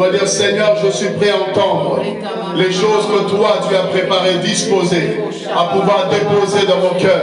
vas dire, Seigneur, je suis prêt à entendre les choses que toi, tu as préparées, disposées, à pouvoir déposer dans mon cœur.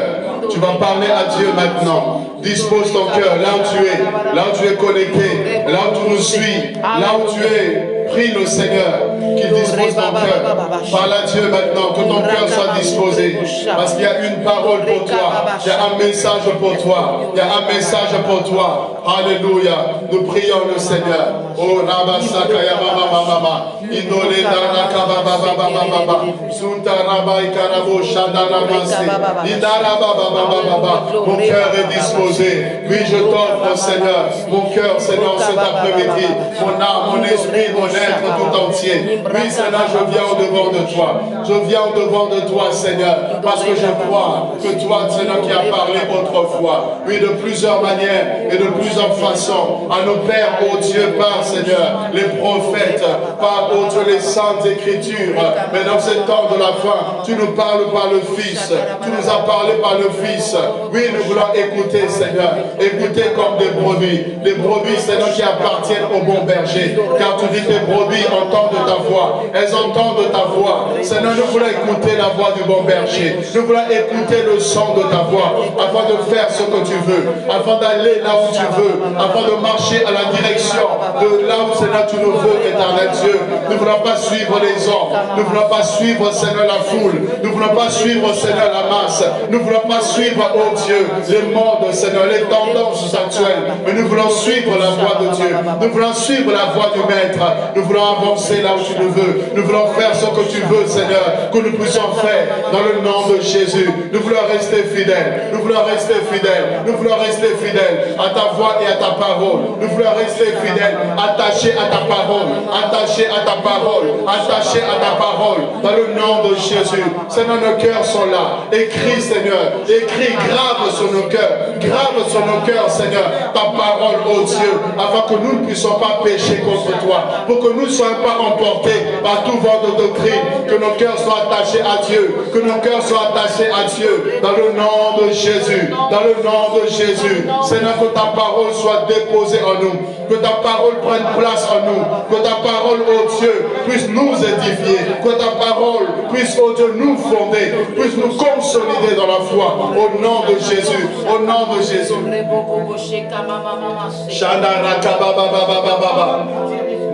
Tu vas parler à Dieu maintenant. Dispose ton cœur là où tu es connecté, là où tu nous suis, là où tu es. Prie le Seigneur qu'il dispose ton cœur. Parle à Dieu maintenant, que ton cœur soit disposé. Parce qu'il y a une parole pour toi. Il y a un message pour toi. Il y a un message pour toi. Alléluia. Nous prions le Seigneur. Oh Rabasakaya Mama Mama. Idole Daraka Baba Baba Baba. Sunta Rabai Karabo Shadaramasi. Idara Baba Baba Baba. Mon cœur est disposé. Oui, je t'offre, Seigneur. Mon cœur, Seigneur, cet après-midi. Mon âme, mon esprit, mon être tout entier. Oui, Seigneur, je viens au-devant de toi. Je viens au-devant de toi, Seigneur, parce que je crois que toi, Seigneur, qui as parlé autrefois, oui, de plusieurs manières et de plusieurs façons, à nos pères, ô Dieu, par, Seigneur, les prophètes, par, ô Dieu, les saintes écritures. Mais dans ce temps de la fin, tu nous parles par le Fils. Tu nous as parlé par le Fils. Oui, nous voulons écouter, Seigneur, écouter comme des brebis, Seigneur, qui appartiennent au bon berger. Car tu dis que les brebis entendent ta voix. Elles entendent ta voix. Seigneur, nous voulons écouter la voix du bon berger. Nous voulons écouter le son de ta voix afin de faire ce que tu veux, afin d'aller là où tu veux, afin de marcher à la direction de là où, Seigneur, tu nous veux, éternel Dieu. Nous ne voulons pas suivre les hommes. Nous ne voulons pas suivre, Seigneur, la foule. Nous ne voulons pas suivre, Seigneur, la masse. Nous ne voulons pas suivre, oh Dieu, les modes, Seigneur, les tendances actuelles. Mais nous voulons suivre la voix de Dieu. Nous voulons suivre la voix du Maître. Nous voulons avancer là où tu nous veux. Nous voulons faire ce que tu veux, Seigneur, que nous puissions faire dans le nom de Jésus. Nous voulons rester fidèles. Nous voulons rester fidèles. Nous voulons rester fidèles à ta voix et à ta parole. Nous voulons rester fidèles, attachés à ta parole, attachés à ta parole, attachés à ta parole, dans le nom de Jésus. Seigneur, nos cœurs sont là. Écris, Seigneur, écris, grave sur nos cœurs, Seigneur, ta parole, ô Dieu, afin que nous ne puissions pas pécher contre toi, pour que nous ne soyons pas emportés par tout vent de doctrine, que nos cœurs soient attachés à Dieu, que nos cœurs soient attachés à Dieu, dans le nom de Jésus, dans le nom de Jésus. Seigneur, que ta parole soit déposée en nous, que ta parole prenne place en nous, que ta parole, ô Dieu, puisse nous édifier, que ta parole puisse, ô Dieu, nous fonder, puisse nous consolider dans la foi, au nom de Jésus, au nom de Jésus.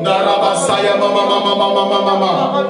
Narabasaya mama mama mama mama mama.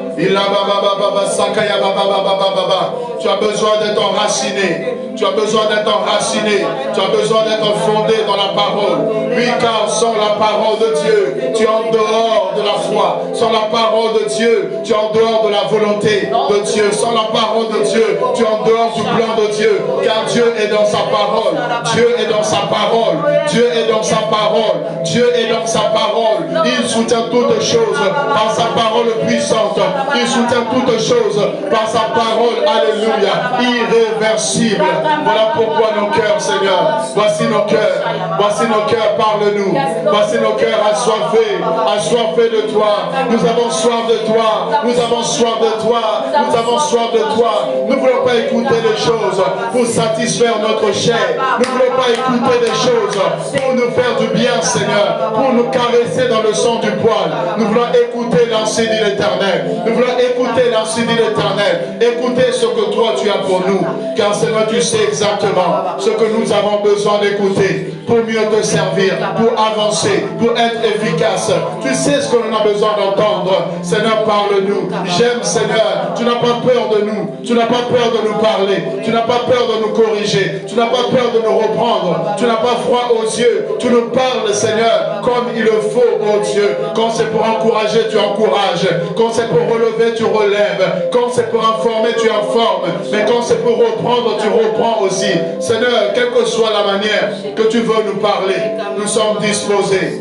Sakaya baba baba baba. Tu as besoin d'être enraciné. Tu as besoin d'être enraciné. Tu as besoin d'être fondé dans la parole. Oui, car sans la parole de Dieu, tu es en dehors de la foi. Sans la parole de Dieu, tu es en dehors de la volonté de Dieu. Sans la parole de Dieu, tu es en dehors du plan de Dieu. Car Dieu est dans sa parole. Dieu est dans sa parole. Dieu est dans sa parole. Dieu est dans sa parole. Il soutient toutes choses par sa parole puissante. Il soutient toutes choses par sa parole, alléluia, irréversible. Voilà pourquoi nos cœurs, Seigneur, voici nos cœurs, parle-nous. Voici nos cœurs assoiffés de toi. Nous avons soif de toi, nous avons soif de toi, nous avons soif de toi. Nous ne voulons pas écouter des choses pour satisfaire notre chair. Nous ne voulons pas écouter des choses pour nous faire du bien, Seigneur, pour nous caresser dans le sang du poil. Nous voulons écouter l'ainsi dit l'Éternel. Nous voulons écouter l'ainsi dit l'Éternel. Écouter ce que toi tu as pour nous. Car Seigneur, tu sais exactement ce que nous avons besoin d'écouter pour mieux te servir, pour avancer, pour être efficace. Tu sais ce que l'on a besoin d'entendre. Seigneur, parle-nous. J'aime, Seigneur, tu n'as pas peur de nous. Tu n'as pas peur de nous parler. Tu n'as pas peur de nous corriger. Tu n'as pas peur de nous reprendre. Tu n'as pas froid aux yeux. Tu nous parles, Seigneur, comme il le faut, oh Dieu. Quand c'est pour encourager, tu encourages. Quand c'est pour relever, tu relèves. Quand c'est pour informer, tu informes. Mais quand c'est pour reprendre, tu reprends aussi. Seigneur, quelle que soit la manière que tu veux nous parler, nous sommes disposés.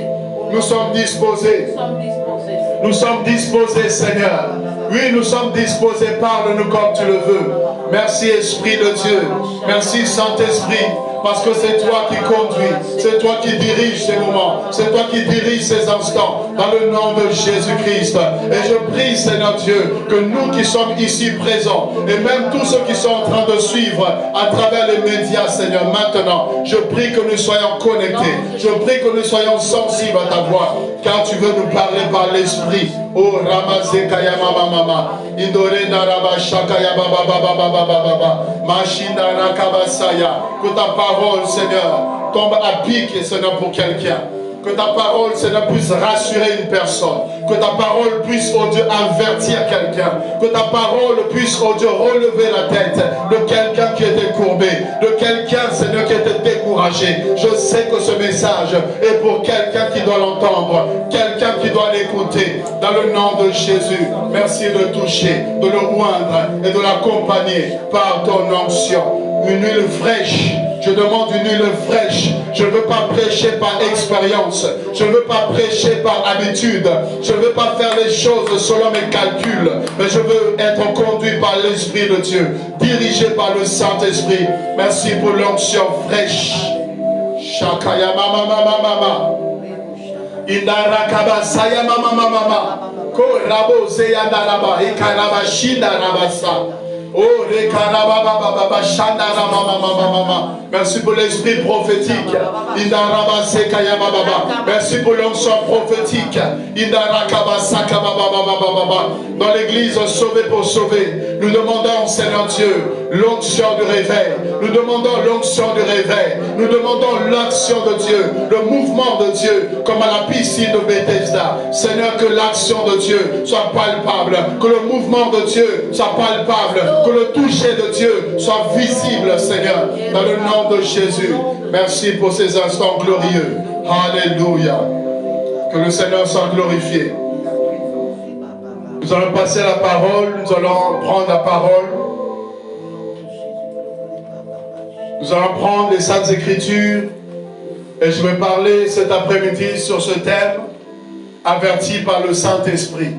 Nous sommes disposés. Nous sommes disposés, Seigneur. Oui, nous sommes disposés. Parle-nous comme tu le veux. Merci, Esprit de Dieu. Merci, Saint-Esprit. Parce que c'est toi qui conduis, c'est toi qui diriges ces moments, c'est toi qui diriges ces instants, dans le nom de Jésus-Christ. Et je prie, Seigneur Dieu, que nous qui sommes ici présents, et même tous ceux qui sont en train de suivre à travers les médias, Seigneur, maintenant, je prie que nous soyons connectés, je prie que nous soyons sensibles à ta voix, car tu veux nous parler par l'Esprit. Oh, Ramazé Kayama Mama, Indore Naraba Shakaya Baba Baba Baba Baba, Machina Rakabasaya, que ta parole, Seigneur, tombe à pic, Seigneur, pour quelqu'un. Que ta parole, Seigneur, puisse rassurer une personne. Que ta parole puisse, oh Dieu, avertir quelqu'un. Que ta parole puisse, oh Dieu, relever la tête de quelqu'un qui était courbé, de quelqu'un, Seigneur, qui était découragé. Je sais que ce message est pour quelqu'un qui doit l'entendre, quelqu'un qui doit l'écouter. Dans le nom de Jésus, merci de toucher, de le moindre et de l'accompagner par ton onction. Une huile fraîche. Je demande une huile fraîche. Je ne veux pas prêcher par expérience. Je ne veux pas prêcher par habitude. Je ne veux pas faire les choses selon mes calculs. Mais je veux être conduit par l'Esprit de Dieu. Dirigé par le Saint-Esprit. Merci pour l'onction fraîche. Shakaya mama mama mama. Indarakaba saya mama mama mama. Ko rabo zeya daraba. Ikaraba shinda rabasa. Oh, merci pour l'esprit prophétique. Merci pour l'onction prophétique. Dans l'église Sauvé pour sauver, nous demandons, Seigneur Dieu, l'onction du réveil. Nous demandons l'onction du réveil. Nous demandons l'action de Dieu, le mouvement de Dieu, comme à la piscine de Bethesda. Seigneur, que l'action de Dieu soit palpable, que le mouvement de Dieu soit palpable, que le toucher de Dieu soit visible, Seigneur, dans le nom de Jésus. Merci pour ces instants glorieux. Alléluia. Que le Seigneur soit glorifié. Nous allons passer la parole, nous allons prendre la parole. Nous allons prendre les Saintes Écritures et je vais parler cet après-midi sur ce thème, averti par le Saint-Esprit.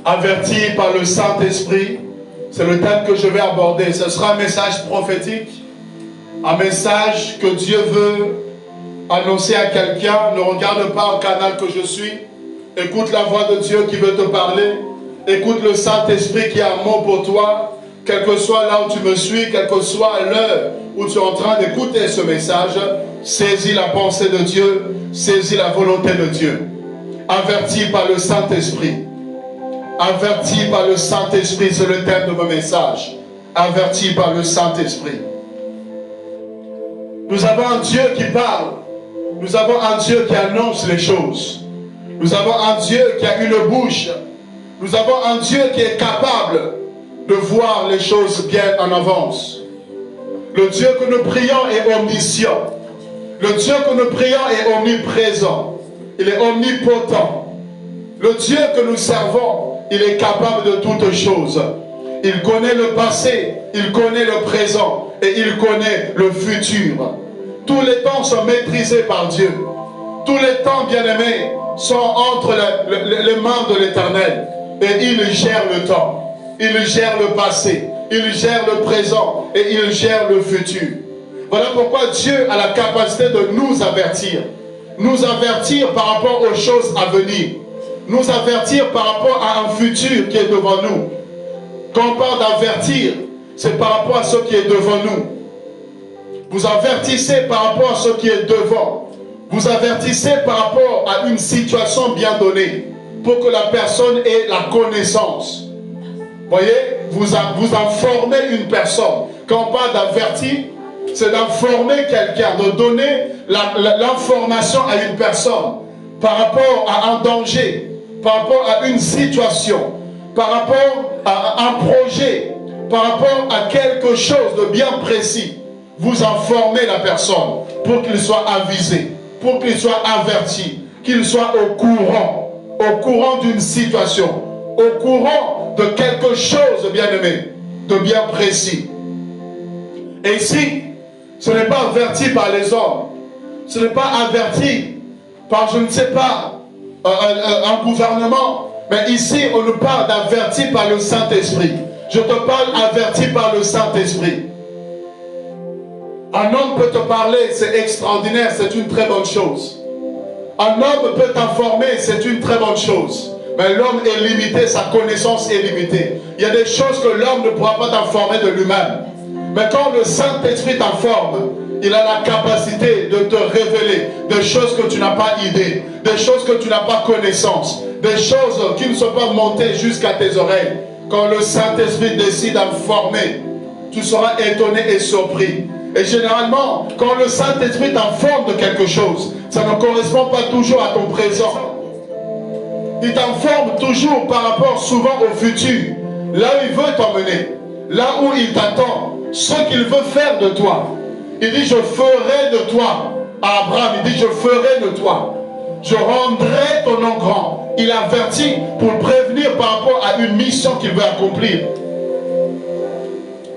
Averti par le Saint-Esprit, c'est le thème que je vais aborder. Ce sera un message prophétique, un message que Dieu veut annoncer à quelqu'un. Ne regarde pas au canal que je suis. Écoute la voix de Dieu qui veut te parler. Écoute le Saint-Esprit qui a un mot pour toi. Quel que soit là où tu me suis, quelle que soit l'heure où tu es en train d'écouter ce message, saisis la pensée de Dieu, saisis la volonté de Dieu. Averti par le Saint-Esprit. Averti par le Saint-Esprit, c'est le thème de mon message. Averti par le Saint-Esprit. Nous avons un Dieu qui parle. Nous avons un Dieu qui annonce les choses. Nous avons un Dieu qui a une bouche. Nous avons un Dieu qui est capable de voir les choses bien en avance. Le Dieu que nous prions est omniscient. Le Dieu que nous prions est omniprésent. Il est omnipotent. Le Dieu que nous servons, il est capable de toutes choses. Il connaît le passé, il connaît le présent et il connaît le futur. Tous les temps sont maîtrisés par Dieu. Tous les temps, bien-aimés, sont entre les mains de l'Éternel. Et il gère le temps, il gère le passé, il gère le présent et il gère le futur. Voilà pourquoi Dieu a la capacité de nous avertir. Nous avertir par rapport aux choses à venir. Nous avertir par rapport à un futur qui est devant nous. Quand on parle d'avertir, c'est par rapport à ce qui est devant nous. Vous avertissez par rapport à ce qui est devant. Vous avertissez par rapport à une situation bien donnée, pour que la personne ait la connaissance. Voyez, vous informez une personne. Quand on parle d'avertir, c'est d'informer quelqu'un, de donner l'information à une personne par rapport à un danger, par rapport à une situation, par rapport à un projet, par rapport à quelque chose de bien précis. Vous informez la personne pour qu'il soit avisé, pour qu'il soit averti, qu'il soit au courant d'une situation, au courant de quelque chose, bien-aimé, de bien précis. Et ici, ce n'est pas averti par les hommes, ce n'est pas averti par, je ne sais pas, un gouvernement, mais ici, on nous parle d'averti par le Saint-Esprit. Je te parle averti par le Saint-Esprit. Un homme peut te parler, c'est extraordinaire, c'est une très bonne chose. Un homme peut t'informer, c'est une très bonne chose. Mais l'homme est limité, sa connaissance est limitée. Il y a des choses que l'homme ne pourra pas t'informer de lui-même. Mais quand le Saint-Esprit t'informe, il a la capacité de te révéler des choses que tu n'as pas idée, des choses que tu n'as pas connaissance, des choses qui ne sont pas montées jusqu'à tes oreilles. Quand le Saint-Esprit décide d'informer, tu seras étonné et surpris. Et généralement, quand le Saint-Esprit t'informe de quelque chose, ça ne correspond pas toujours à ton présent. Il t'informe toujours par rapport souvent au futur, là où il veut t'emmener, là où il t'attend, ce qu'il veut faire de toi. Il dit, je ferai de toi. À Abraham, il dit, je ferai de toi. Je rendrai ton nom grand. Il avertit pour prévenir par rapport à une mission qu'il veut accomplir.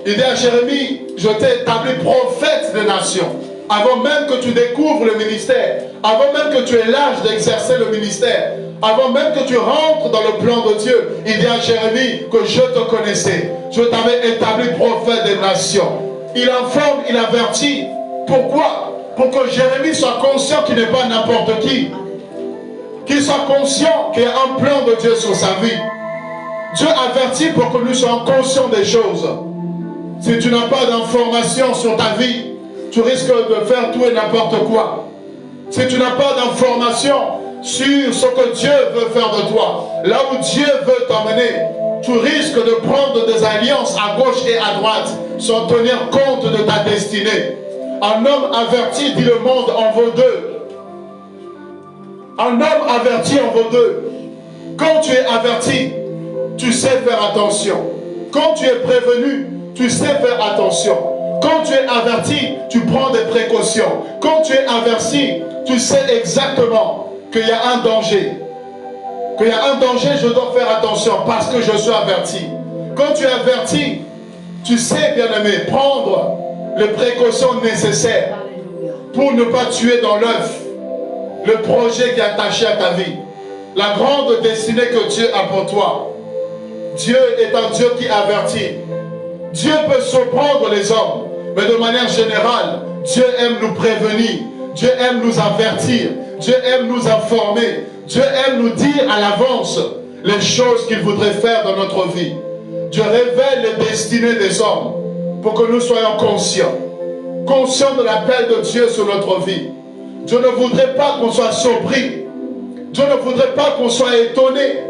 Il dit à Jérémie, je t'ai établi prophète des nations. Avant même que tu découvres le ministère, avant même que tu aies l'âge d'exercer le ministère, avant même que tu rentres dans le plan de Dieu, il dit à Jérémie que je te connaissais. Je t'avais établi prophète des nations. Il informe, il avertit. Pourquoi? Pour que Jérémie soit conscient qu'il n'est pas n'importe qui. Qu'il soit conscient qu'il y a un plan de Dieu sur sa vie. Dieu avertit pour que nous soyons conscients des choses. Si tu n'as pas d'information sur ta vie, tu risques de faire tout et n'importe quoi. Si tu n'as pas d'information sur ce que Dieu veut faire de toi, là où Dieu veut t'emmener, tu risques de prendre des alliances à gauche et à droite sans tenir compte de ta destinée. Un homme averti, dit le monde, en vaut deux. Un homme averti en vaut deux. Quand tu es averti, tu sais faire attention. Quand tu es prévenu, tu sais faire attention. Quand tu es averti, tu prends des précautions. Quand tu es averti, tu sais exactement qu'il y a un danger. Qu'il y a un danger, je dois faire attention parce que je suis averti. Quand tu es averti, tu sais, bien-aimé, prendre les précautions nécessaires pour ne pas tuer dans l'œuf le projet qui est attaché à ta vie. La grande destinée que Dieu a pour toi. Dieu est un Dieu qui avertit. Dieu peut surprendre les hommes, mais de manière générale, Dieu aime nous prévenir, Dieu aime nous avertir, Dieu aime nous informer, Dieu aime nous dire à l'avance les choses qu'il voudrait faire dans notre vie. Dieu révèle les destinées des hommes pour que nous soyons conscients de l'appel de Dieu sur notre vie. Dieu ne voudrait pas qu'on soit surpris, Dieu ne voudrait pas qu'on soit étonné,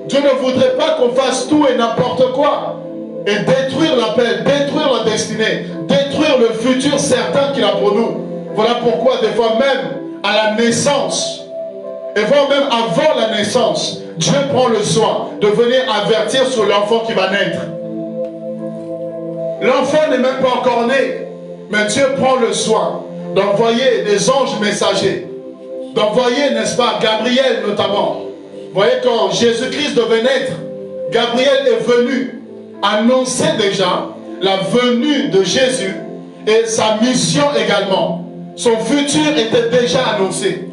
Dieu ne voudrait pas qu'on fasse tout et n'importe quoi et détruire l'appel, détruire la destinée, détruire le futur certain qu'il a pour nous. Voilà pourquoi des fois même à la naissance, et voire même avant la naissance, Dieu prend le soin de venir avertir sur l'enfant qui va naître. L'enfant n'est même pas encore né, mais Dieu prend le soin d'envoyer des anges messagers, d'envoyer, n'est-ce pas, Gabriel notamment. Vous voyez, quand Jésus-Christ devait naître, Gabriel est venu annoncer déjà la venue de Jésus et sa mission également. Son futur était déjà annoncé.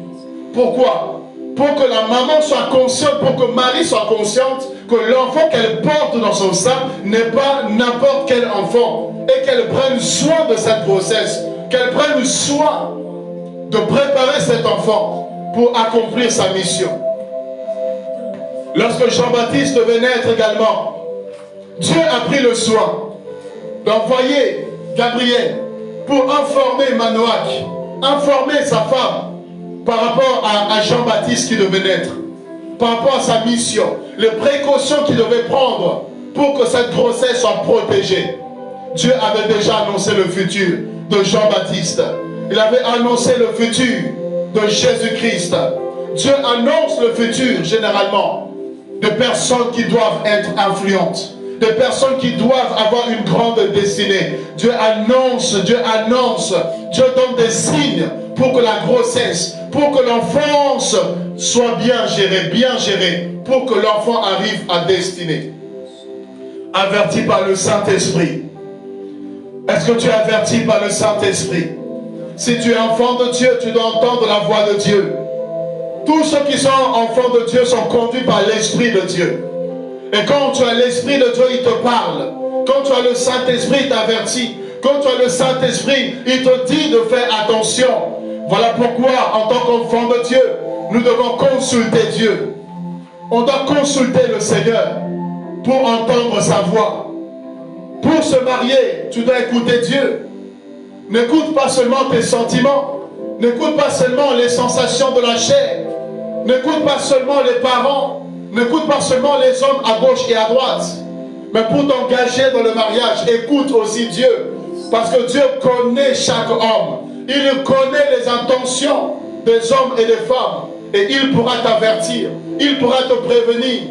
Pourquoi? Pour que la maman soit consciente, pour que Marie soit consciente que l'enfant qu'elle porte dans son sein n'est pas n'importe quel enfant et qu'elle prenne soin de cette grossesse, qu'elle prenne soin de préparer cet enfant pour accomplir sa mission. Lorsque Jean-Baptiste devait naître également, Dieu a pris le soin d'envoyer Gabriel pour informer Manoach, informer sa femme par rapport à Jean-Baptiste qui devait naître, par rapport à sa mission, les précautions qu'il devait prendre pour que cette grossesse soit protégée. Dieu avait déjà annoncé le futur de Jean-Baptiste. Il avait annoncé le futur de Jésus-Christ. Dieu annonce le futur généralement de personnes qui doivent être influentes, de personnes qui doivent avoir une grande destinée. Dieu annonce, Dieu donne des signes pour que la grossesse, pour que l'enfance soit bien gérée, pour que l'enfant arrive à destinée. Averti par le Saint-Esprit. Est-ce que tu es averti par le Saint-Esprit? Si tu es enfant de Dieu, tu dois entendre la voix de Dieu. Tous ceux qui sont enfants de Dieu sont conduits par l'Esprit de Dieu. Et quand tu as l'Esprit de Dieu, il te parle. Quand tu as le Saint-Esprit, il t'avertit. Quand tu as le Saint-Esprit, il te dit de faire attention. Voilà pourquoi, en tant qu'enfant de Dieu, nous devons consulter Dieu. On doit consulter le Seigneur pour entendre sa voix. Pour se marier, tu dois écouter Dieu. N'écoute pas seulement tes sentiments. N'écoute pas seulement les sensations de la chair. N'écoute pas seulement les parents. N'écoute pas seulement les hommes à gauche et à droite. Mais pour t'engager dans le mariage, écoute aussi Dieu. Parce que Dieu connaît chaque homme. Il connaît les intentions des hommes et des femmes. Et il pourra t'avertir. Il pourra te prévenir.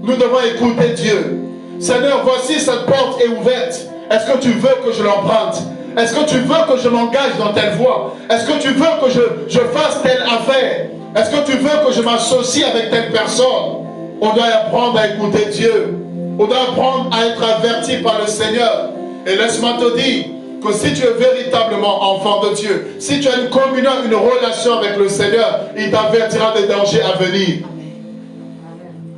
Nous devons écouter Dieu. Seigneur, voici cette porte est ouverte. Est-ce que tu veux que je l'emprunte? Est-ce que tu veux que je m'engage dans telle voie? Est-ce que tu veux que je fasse telle affaire? Est-ce que tu veux que je m'associe avec telle personne? On doit apprendre à écouter Dieu. On doit apprendre à être averti par le Seigneur. Et laisse-moi te dire que si tu es véritablement enfant de Dieu, si tu as une communion, une relation avec le Seigneur, il t'avertira des dangers à venir.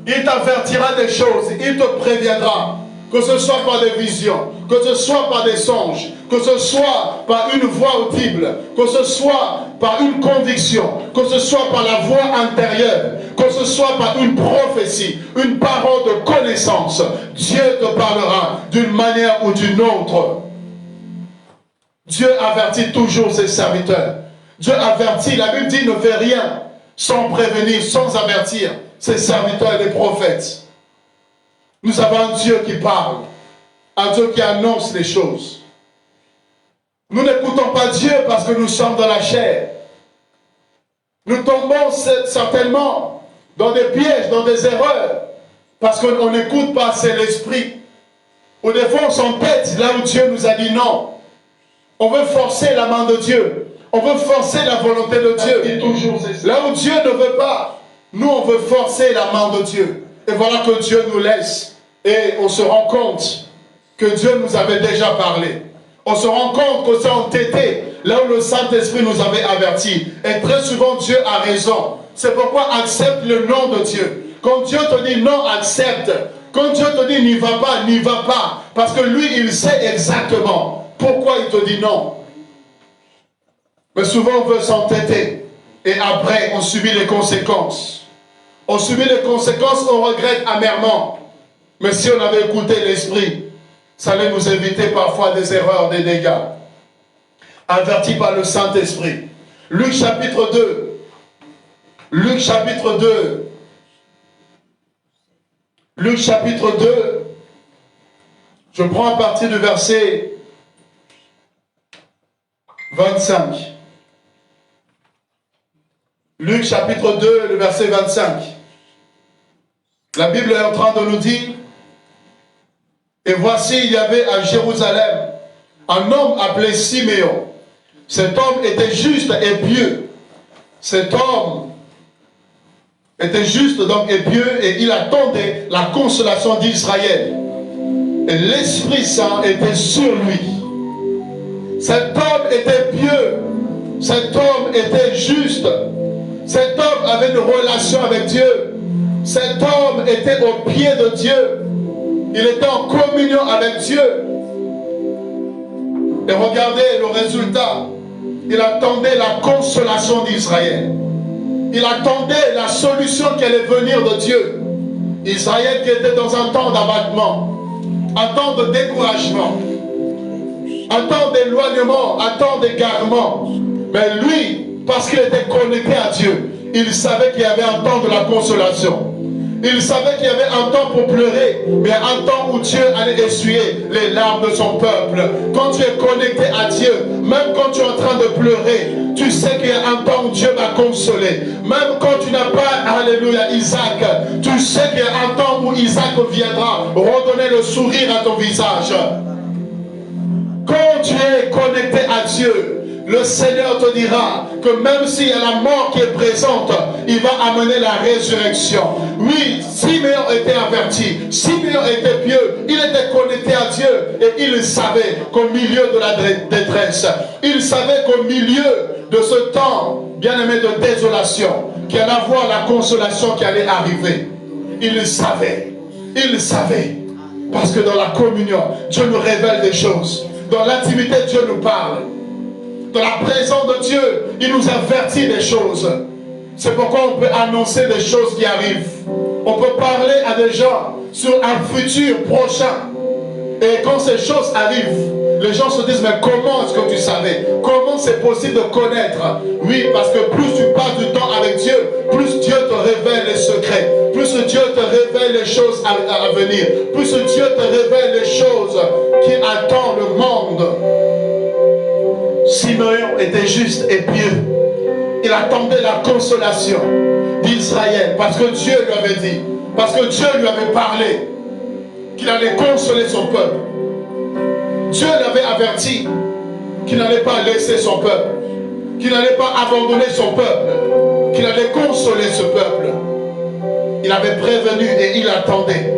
Il t'avertira des choses, il te préviendra. Que ce soit par des visions, que ce soit par des songes, que ce soit par une voix audible, que ce soit par une conviction, que ce soit par la voix intérieure, que ce soit par une prophétie, une parole de connaissance, Dieu te parlera d'une manière ou d'une autre. Dieu avertit toujours ses serviteurs. Dieu avertit, la Bible dit, ne fait rien sans prévenir, sans avertir ses serviteurs et les prophètes. Nous avons un Dieu qui parle, un Dieu qui annonce les choses. Nous n'écoutons pas Dieu parce que nous sommes dans la chair. Nous tombons certainement dans des pièges, dans des erreurs, parce qu'on n'écoute pas, c'est l'esprit. Ou des fois on s'entête là où Dieu nous a dit non. On veut forcer la main de Dieu. On veut forcer la volonté de Dieu. Là où Dieu ne veut pas, nous on veut forcer la main de Dieu. Et voilà que Dieu nous laisse. Et on se rend compte que Dieu nous avait déjà parlé. On se rend compte qu'on s'est entêté là où le Saint-Esprit nous avait avertis. Et très souvent Dieu a raison. C'est pourquoi accepte le nom de Dieu. Quand Dieu te dit non, accepte. Quand Dieu te dit n'y va pas, n'y va pas. Parce que lui, il sait exactement pourquoi il te dit non. Mais souvent on veut s'entêter. Et après, on subit les conséquences. On subit les conséquences, on regrette amèrement. Mais si on avait écouté l'Esprit, ça allait nous éviter parfois des erreurs, des dégâts. Avertis par le Saint-Esprit. Luc chapitre 2. Luc chapitre 2. Luc chapitre 2. Je prends à partir du verset 25. Luc chapitre 2, le verset 25. La Bible est en train de nous dire, et voici, il y avait à Jérusalem un homme appelé Siméon. Cet homme était juste et pieux. Cet homme était juste donc et pieux, et il attendait la consolation d'Israël. Et l'Esprit Saint était sur lui. Cet homme était pieux. Cet homme était juste. Cet homme avait une relation avec Dieu. Cet homme était au pied de Dieu. Il était en communion avec Dieu. Et regardez le résultat. Il attendait la consolation d'Israël. Il attendait la solution qui allait venir de Dieu. Israël qui était dans un temps d'abattement, un temps de découragement, un temps d'éloignement, un temps d'égarement. Mais lui, parce qu'il était connecté à Dieu, il savait qu'il y avait un temps de la consolation. Il savait qu'il y avait un temps pour pleurer, mais un temps où Dieu allait essuyer les larmes de son peuple. Quand tu es connecté à Dieu, même quand tu es en train de pleurer, tu sais qu'il y a un temps où Dieu va consoler. Même quand tu n'as pas, alléluia, Isaac, tu sais qu'il y a un temps où Isaac viendra redonner le sourire à ton visage. Quand tu es connecté à Dieu, le Seigneur te dira que même s'il y a la mort qui est présente, il va amener la résurrection. Oui, Siméon était averti, Siméon était pieux, il était connecté à Dieu et il savait qu'au milieu de la détresse, il savait qu'au milieu de ce temps, bien-aimé, de désolation, qu'il allait avoir la consolation qui allait arriver. Il savait, parce que dans la communion, Dieu nous révèle des choses. Dans l'intimité, Dieu nous parle. Dans la présence de Dieu, il nous avertit des choses. C'est pourquoi on peut annoncer des choses qui arrivent. On peut parler à des gens sur un futur prochain. Et quand ces choses arrivent, les gens se disent, mais comment est-ce que tu savais? Comment c'est possible de connaître? Oui, parce que plus tu passes du temps avec Dieu, plus Dieu te révèle les secrets, plus Dieu te révèle les choses à venir, plus Dieu te révèle les choses qui attendent le monde. Simeon était juste et pieux. Il attendait la consolation d'Israël parce que Dieu lui avait dit, parce que Dieu lui avait parlé qu'il allait consoler son peuple. Dieu l'avait averti qu'il n'allait pas laisser son peuple, qu'il n'allait pas abandonner son peuple, qu'il allait consoler ce peuple. Il avait prévenu et il attendait.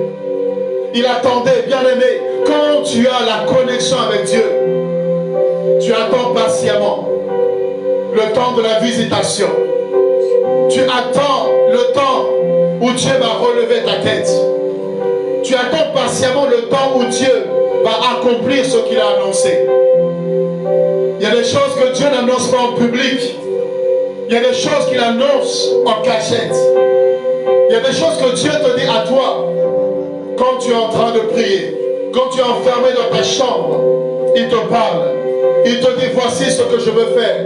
Il attendait, bien aimé, quand tu as la connexion avec Dieu, tu attends patiemment le temps de la visitation. Tu attends le temps où Dieu va relever ta tête. Tu attends patiemment le temps où Dieu va accomplir ce qu'il a annoncé. Il y a des choses que Dieu n'annonce pas en public. Il y a des choses qu'il annonce en cachette. Il y a des choses que Dieu te dit à toi quand tu es en train de prier. Quand tu es enfermé dans ta chambre, il te parle. Il te dit, voici ce que je veux faire.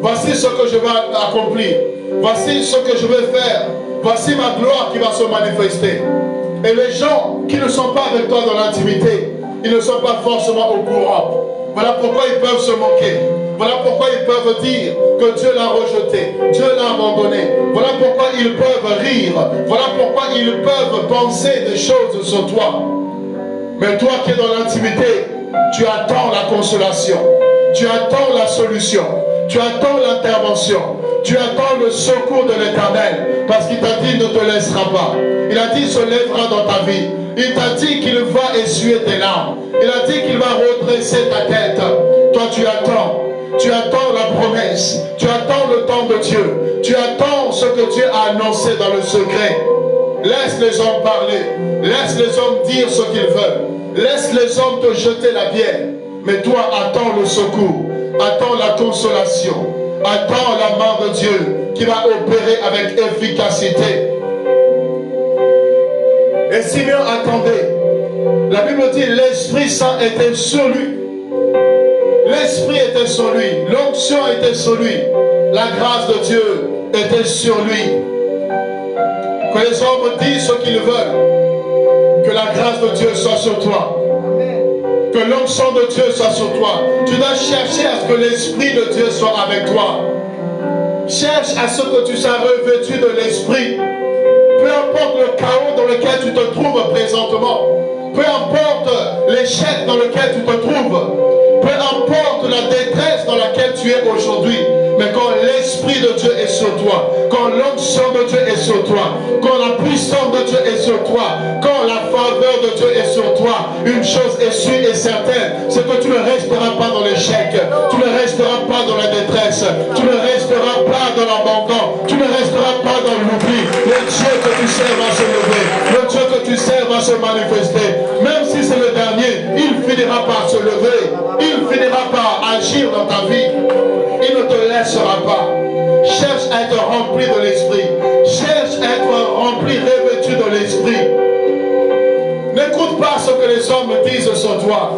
Voici ce que je vais accomplir. Voici ce que je veux faire. Voici ma gloire qui va se manifester. Et les gens qui ne sont pas avec toi dans l'intimité, ils ne sont pas forcément au courant. Voilà pourquoi ils peuvent se moquer. Voilà pourquoi ils peuvent dire que Dieu l'a rejeté, Dieu l'a abandonné. Voilà pourquoi ils peuvent rire. Voilà pourquoi ils peuvent penser des choses sur toi. Mais toi qui es dans l'intimité, tu attends la consolation. Tu attends la solution. Tu attends l'intervention. Tu attends le secours de l'Éternel. Parce qu'il t'a dit, ne te laissera pas. Il a dit, se lèvera dans ta vie. Il t'a dit qu'il va essuyer tes larmes. Il a dit qu'il va redresser ta tête. Toi, tu attends. Tu attends la promesse. Tu attends le temps de Dieu. Tu attends ce que Dieu a annoncé dans le secret. Laisse les hommes parler. Laisse les hommes dire ce qu'ils veulent. Laisse les hommes te jeter la pierre. Mais toi, attends le secours. Attends la consolation. Attends la main de Dieu qui va opérer avec efficacité. Et Simeon attendait. La Bible dit l'Esprit Saint était sur lui. L'Esprit était sur lui. L'onction était sur lui. La grâce de Dieu était sur lui. Que les hommes disent ce qu'ils veulent. Que la grâce de Dieu soit sur toi. Que l'onction de Dieu soit sur toi. Tu dois chercher à ce que l'Esprit de Dieu soit avec toi. Cherche à ce que tu sois revêtu de l'Esprit. Peu importe le chaos dans lequel tu te trouves présentement. Peu importe l'échec dans lequel tu te trouves. Peu importe la détresse dans laquelle tu es aujourd'hui. Mais quand l'Esprit de Dieu est sur toi, quand l'onction de Dieu est sur toi, quand la puissance de Dieu est sur toi, quand la faveur de Dieu est sur toi, une chose est sûre et certaine, c'est que tu ne resteras pas dans l'échec, tu ne resteras pas dans la détresse, tu ne resteras pas dans l'abandon, tu ne resteras pas dans l'oubli. Le Dieu que tu sers va se lever, le Dieu que tu sers va se manifester. Même si c'est le dernier, il finira par se lever, il finira par agir dans ta vie. Il ne te laissera pas. Cherche à être rempli de l'Esprit. Cherche à être rempli, revêtu de l'Esprit. N'écoute pas ce que les hommes disent sur toi.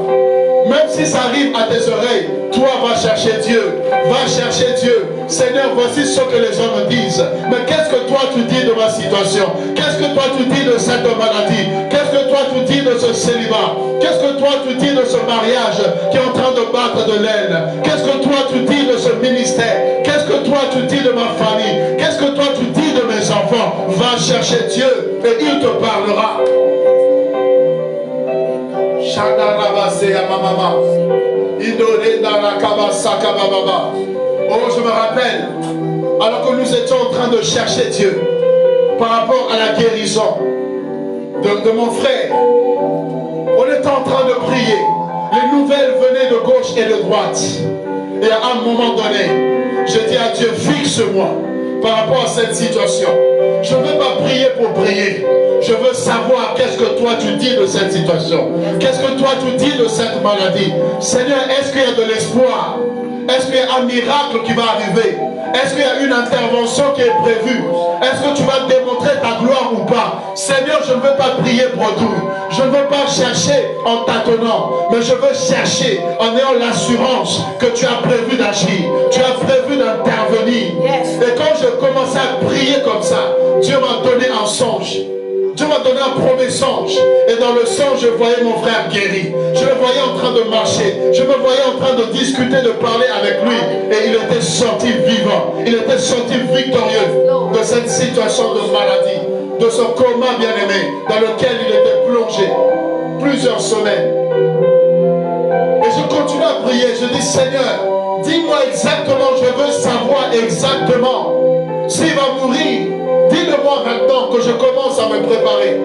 Même si ça arrive à tes oreilles, toi va chercher Dieu. Va chercher Dieu. Seigneur, voici ce que les hommes disent. Mais qu'est-ce que toi tu dis de ma situation? Qu'est-ce que toi tu dis de cette maladie? Qu'est-ce que toi tu dis de ce célibat? Qu'est-ce que toi tu dis de ce mariage qui est en train de battre de l'aile? Qu'est-ce que toi tu dis de ce ministère? Qu'est-ce que toi tu dis de ma famille? Qu'est-ce que toi tu dis de mes enfants? Va chercher Dieu et il te parlera. Oh, je me rappelle, alors que nous étions en train de chercher Dieu par rapport à la guérison de mon frère, on était en train de prier. Les nouvelles venaient de gauche et de droite. Et à un moment donné, je dis à Dieu, fixe-moi par rapport à cette situation. Je ne veux pas prier pour prier. Je veux savoir qu'est-ce que toi tu dis de cette situation. Qu'est-ce que toi tu dis de cette maladie. Seigneur, est-ce qu'il y a de l'espoir? Est-ce qu'il y a un miracle qui va arriver? Est-ce qu'il y a une intervention qui est prévue? Est-ce que tu vas démontrer ta gloire ou pas? Seigneur, je ne veux pas prier pour tout. Je ne veux pas chercher en tâtonnant, mais je veux chercher en ayant l'assurance que tu as prévu d'agir. Tu as prévu d'intervenir. Et quand je commençais à prier comme ça, Dieu m'a donné un songe. Dieu m'a donné un premier songe. Et dans le songe, je voyais mon frère guéri. Je le voyais en train de marcher. Je me voyais en train de discuter, de parler avec lui. Et il était sorti vivant. Il était sorti victorieux de cette situation de maladie, de ce coma bien-aimé dans lequel il était plongé plusieurs semaines. Et je continue à prier. Je dis, Seigneur, dis-moi exactement, je veux savoir exactement s'il va mourir. Dis-le-moi maintenant que je commence à me préparer,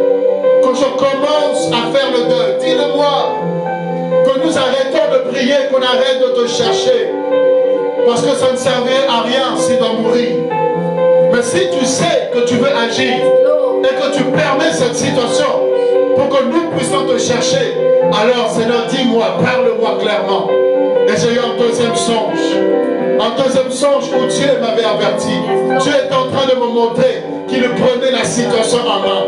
que je commence à faire le deuil. Dis-le-moi que nous arrêtons de prier, qu'on arrête de te chercher, parce que ça ne servirait à rien s'il doit mourir. Mais si tu sais que tu veux agir et que tu permets cette situation pour que nous puissions te chercher, alors Seigneur, dis-moi, parle-moi clairement. Et j'ai eu un deuxième songe. Un deuxième songe où Dieu m'avait averti. Dieu est en train de me montrer qu'il prenait la situation en main.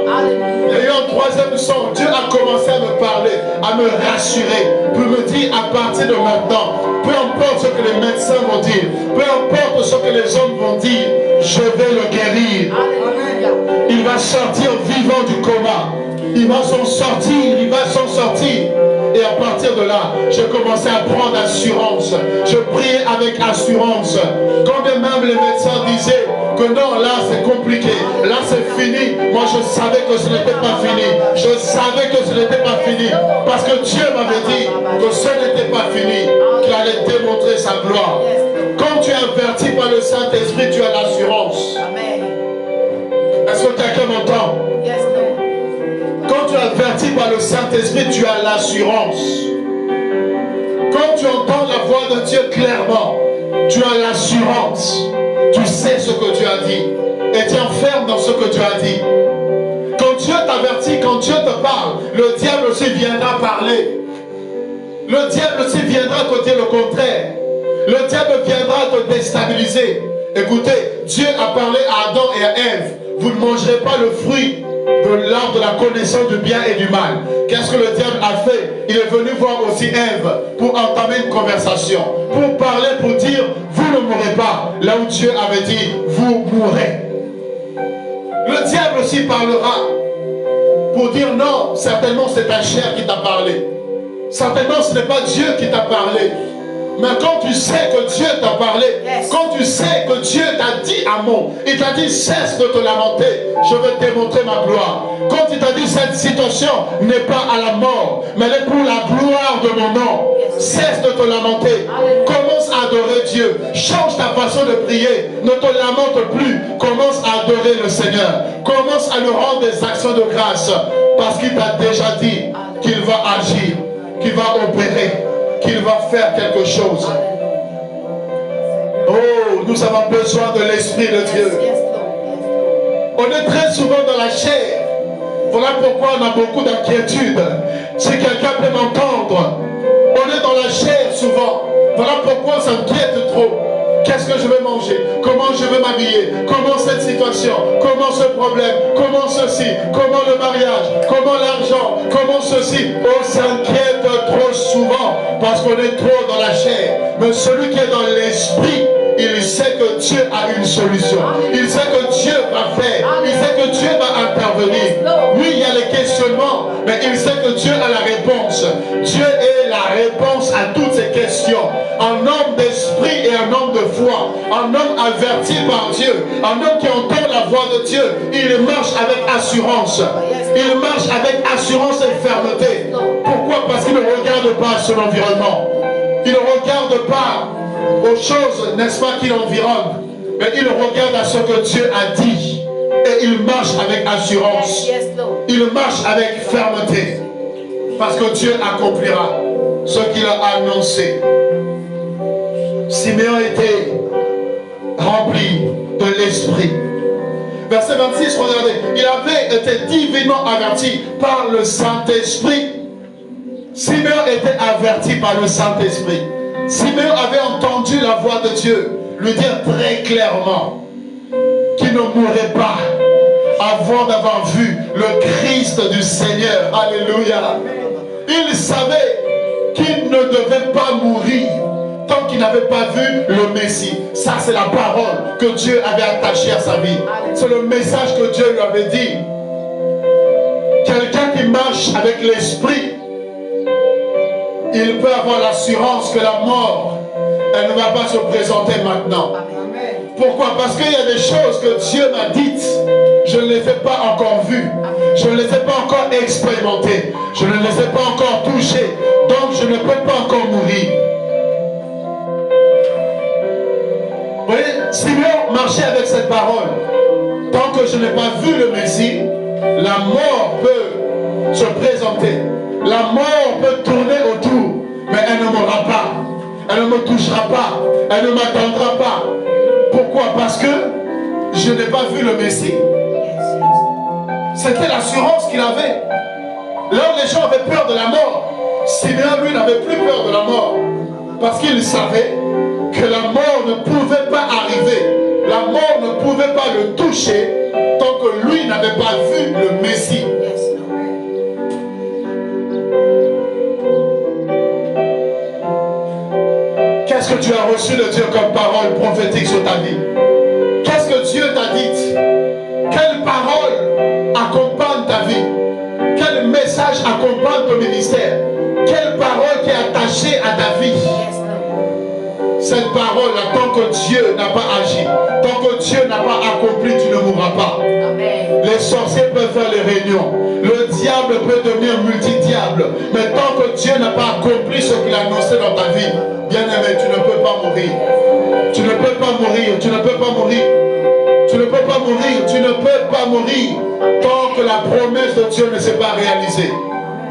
Il y a eu un troisième songe. Dieu a commencé à me parler, à me rassurer, pour me dire à partir de maintenant, peu importe ce que les médecins vont dire, peu importe ce que les hommes vont dire, je vais le guérir. Il va sortir vivant du coma. Il va s'en sortir, il va s'en sortir. Et à partir de là, j'ai commencé à prendre assurance. Je priais avec assurance. Quand bien même les médecins disaient que non, là c'est compliqué, là c'est fini. Moi je savais que ce n'était pas fini. Je savais que ce n'était pas fini. Parce que Dieu m'avait dit que ce n'était pas fini, qu'il allait démontrer sa gloire. Quand tu es averti par le Saint-Esprit, tu as l'assurance. Est-ce que quelqu'un m'entend? Quand tu es averti par le Saint-Esprit, tu as l'assurance. Quand tu entends la voix de Dieu clairement, tu as l'assurance. Tu sais ce que Dieu a dit. Et tu es ferme dans ce que Dieu a dit. Quand Dieu t'avertit, quand Dieu te parle, le diable aussi viendra parler. Le diable aussi viendra te dire le contraire. Le diable viendra te déstabiliser. Écoutez, Dieu a parlé à Adam et à Ève. Vous ne mangerez pas le fruit de l'arbre de la connaissance du bien et du mal. Qu'est-ce que le diable a fait? Il est venu voir aussi Ève pour entamer une conversation, pour parler, pour dire, vous ne mourrez pas. Là où Dieu avait dit, vous mourrez. Le diable aussi parlera pour dire, non, certainement c'est ta chair qui t'a parlé. Certainement ce n'est pas Dieu qui t'a parlé. Mais quand tu sais que Dieu t'a parlé, quand tu sais que Dieu t'a dit un mot, il t'a dit cesse de te lamenter, je vais te démontrer ma gloire. Quand il t'a dit cette situation n'est pas à la mort, mais elle est pour la gloire de mon nom. Cesse de te lamenter, commence à adorer Dieu, change ta façon de prier, ne te lamente plus, commence à adorer le Seigneur, commence à lui rendre des actions de grâce, parce qu'il t'a déjà dit qu'il va agir, qu'il va opérer, qu'il va faire quelque chose. Oh, nous avons besoin de l'Esprit de Dieu. On est très souvent dans la chair. Voilà pourquoi on a beaucoup d'inquiétudes. Si quelqu'un peut m'entendre, on est dans la chair souvent. Voilà pourquoi on s'inquiète trop. Qu'est-ce que je vais manger? Comment je vais m'habiller? Comment cette situation? Comment ce problème? Comment ceci? Comment le mariage? Comment l'argent? Comment ceci? On s'inquiète trop souvent parce qu'on est trop dans la chair. Mais celui qui est dans l'esprit, il sait que Dieu a une solution. Il sait que Dieu va faire. Il sait que Dieu va intervenir. Oui, il y a les questionnements, mais il sait que Dieu a la réponse. Dieu est la réponse à toutes ces questions. Un homme d'esprit et un homme de foi. Un homme averti par Dieu. Un homme qui entend la voix de Dieu. Il marche avec assurance. Il marche avec assurance et fermeté. Pourquoi? Parce qu'il ne regarde pas son environnement. Il ne regarde pas aux choses, n'est-ce pas, qui l'environnent, mais il regarde à ce que Dieu a dit et il marche avec assurance. Il marche avec fermeté parce que Dieu accomplira ce qu'il a annoncé. Siméon était rempli de l'esprit. Verset 26, regardez. Il avait été divinement averti par le Saint-Esprit. Simeon était averti par le Saint-Esprit. Simeon avait entendu la voix de Dieu lui dire très clairement qu'il ne mourrait pas avant d'avoir vu le Christ du Seigneur. Alléluia. Il savait qu'il ne devait pas mourir tant qu'il n'avait pas vu le Messie. Ça, c'est la parole que Dieu avait attachée à sa vie. C'est le message que Dieu lui avait dit. Quelqu'un qui marche avec l'Esprit, il peut avoir l'assurance que la mort, elle ne va pas se présenter maintenant. Pourquoi? Parce qu'il y a des choses que Dieu m'a dites, je ne les ai pas encore vues, je ne les ai pas encore expérimentées, je ne les ai pas encore touchées, donc je ne peux pas encore mourir. Vous voyez, Simeon marchait avec cette parole. Tant que je n'ai pas vu le Messie, la mort peut se présenter. La mort peut tourner autour, mais elle ne m'aura pas. Elle ne me touchera pas. Elle ne m'attendra pas. Pourquoi? Parce que je n'ai pas vu le Messie. C'était l'assurance qu'il avait. Là où les gens avaient peur de la mort, Simeon, lui, n'avait plus peur de la mort. Parce qu'il savait que la mort ne pouvait pas arriver. La mort ne pouvait pas le toucher tant que lui n'avait pas vu le Messie. Qu'est-ce que tu as reçu de Dieu comme parole prophétique sur ta vie? Qu'est-ce que Dieu t'a dit? Quelle parole accompagne ta vie? Quel message accompagne ton ministère? Quelle parole qui est attachée à ta vie? Cette parole, tant que Dieu n'a pas agi, tant que Dieu n'a pas accompli, tu ne mourras pas. Amen. Les sorciers peuvent faire les réunions. Le diable peut devenir multidiable. Mais tant que Dieu n'a pas accompli ce qu'il a annoncé dans ta vie, bien-aimé, tu ne peux pas mourir. Tu ne peux pas mourir. Tu ne peux pas mourir. Tu ne peux pas mourir. Tu ne peux pas mourir tant que la promesse de Dieu ne s'est pas réalisée.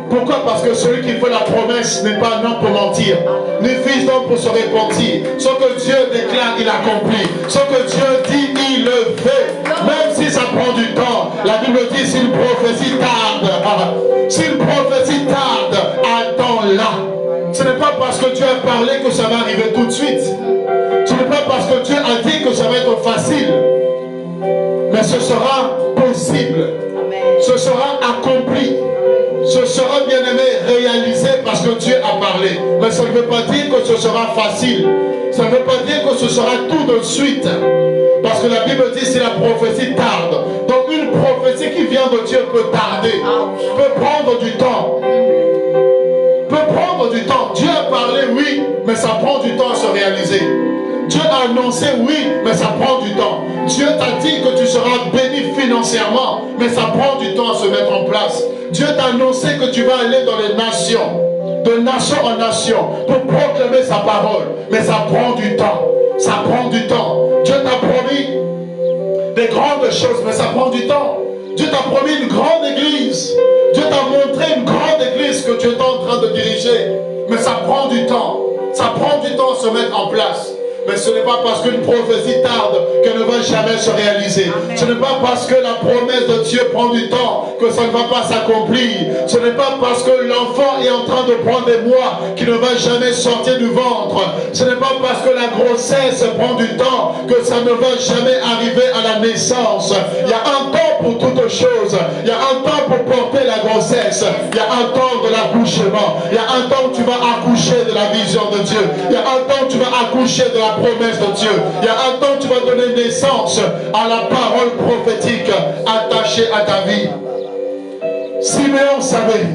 Pourquoi? Parce que celui qui fait la promesse n'est pas un homme pour mentir, ni fils d'homme pour se repentir. Ce que Dieu déclare, il accomplit. Ce que Dieu dit, il le fait. Même si ça prend du temps. La Bible dit, si une prophétie tarde, si une prophétie tarde, attends-la. Ce n'est pas parce que Dieu a parlé que ça va arriver tout de suite. Ce n'est pas parce que Dieu a dit que ça va être facile. Mais ce sera possible. Ce sera accompli. Ce sera, bien aimé, réalisé parce que Dieu a parlé. Mais ça ne veut pas dire que ce sera facile. Ça ne veut pas dire que ce sera tout de suite. Parce que la Bible dit si la prophétie tarde. Donc une prophétie qui vient de Dieu peut tarder. Peut prendre du temps. Peut prendre du temps. Dieu a parlé, oui, mais ça prend du temps à se réaliser. Dieu a annoncé, oui, mais ça prend du temps. Dieu t'a dit que tu seras béni financièrement, mais ça prend du temps à se mettre en place. Dieu t'a annoncé que tu vas aller dans les nations, de nation en nation, pour proclamer sa parole. Mais ça prend du temps. Ça prend du temps. Dieu t'a promis des grandes choses, mais ça prend du temps. Dieu t'a promis une grande église. Dieu t'a montré une grande église que tu es en train de diriger. Mais ça prend du temps. Ça prend du temps à se mettre en place. Mais ce n'est pas parce qu'une prophétie tarde qu'elle ne va jamais se réaliser. Amen. Ce n'est pas parce que la promesse de Dieu prend du temps que ça ne va pas s'accomplir. Ce n'est pas parce que l'enfant est en train de prendre des mois qu'il ne va jamais sortir du ventre. Ce n'est pas parce que la grossesse prend du temps que ça ne va jamais arriver à la naissance. Il y a un temps pour toutes choses. Il y a un temps pour porter la grossesse. Il y a un temps de l'accouchement. Il y a un temps où tu vas accoucher de la vision de Dieu. Il y a un temps où tu vas accoucher de la promesse de Dieu. Il y a un temps où tu vas donner naissance à la parole prophétique attachée à ta vie. Simeon savait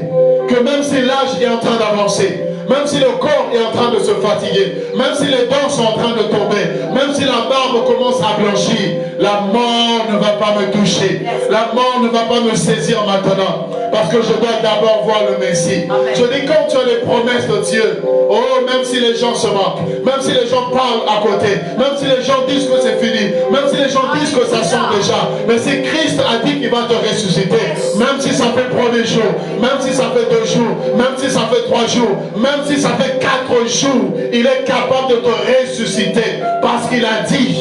que même si l'âge est en train d'avancer, même si le corps est en train de se fatiguer, même si les dents sont en train de tomber, même si la barbe commence à blanchir, la mort ne va pas me toucher. La mort ne va pas me saisir maintenant. Parce que je dois d'abord voir le Messie. Amen. Je dis, quand tu as les promesses de Dieu, oh, même si les gens se moquent, même si les gens parlent à côté, même si les gens disent que c'est fini, même si les gens disent que ça sent déjà, mais si Christ a dit qu'il va te ressusciter, même si ça fait 1er jour, même si ça fait 2 jours, même si ça fait 3 jours, même si ça fait 4 jours, il est capable de te ressusciter parce qu'il a dit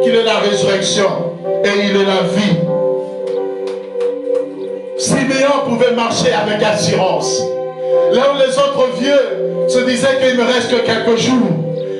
qu'il est la résurrection et il est la vie. pouvait marcher avec assurance. Là où les autres vieux se disaient qu'il me reste que quelques jours,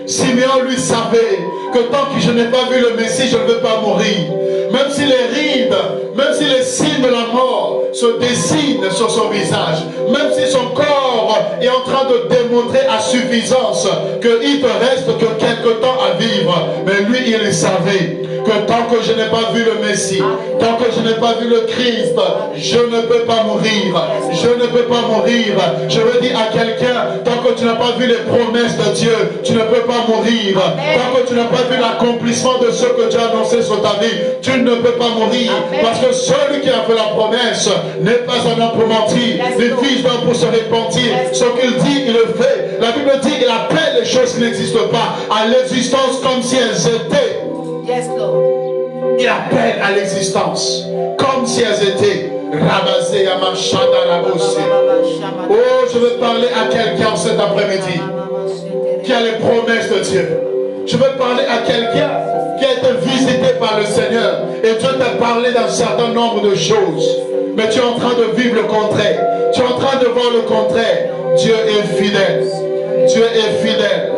Simeon lui savait que tant que je n'ai pas vu le Messie, je ne veux pas mourir. Même si les rides, même si les signes de la mort se dessinent sur son visage, même si son corps est en train de démontrer à suffisance qu'il te reste que quelque temps à vivre, mais lui il savait que tant que je n'ai pas vu le Messie, tant que je n'ai pas vu le Christ, je ne peux pas mourir. Je ne peux pas mourir. Je veux dire à quelqu'un, tant que tu n'as pas vu les promesses de Dieu, tu ne peux pas mourir. Tant que tu n'as pas vu l'accomplissement de ce que Dieu a annoncé sur ta vie, tu ne peux pas mourir. Parce que celui qui a fait la promesse n'est pas un homme pour mentir, ni fils d'homme pour se repentir. Ce qu'il dit, il le fait. La Bible dit qu'il appelle les choses qui n'existent pas à l'existence comme si elles étaient. Yes, Lord. Il appelle à l'existence comme si elles étaient. Oh, je veux parler à quelqu'un cet après-midi qui a les promesses de Dieu. Je veux parler à quelqu'un qui a été visité par le Seigneur et Dieu t'a parlé d'un certain nombre de choses. Mais tu es en train de vivre le contraire. Tu es en train de voir le contraire. Dieu est fidèle. Dieu est fidèle.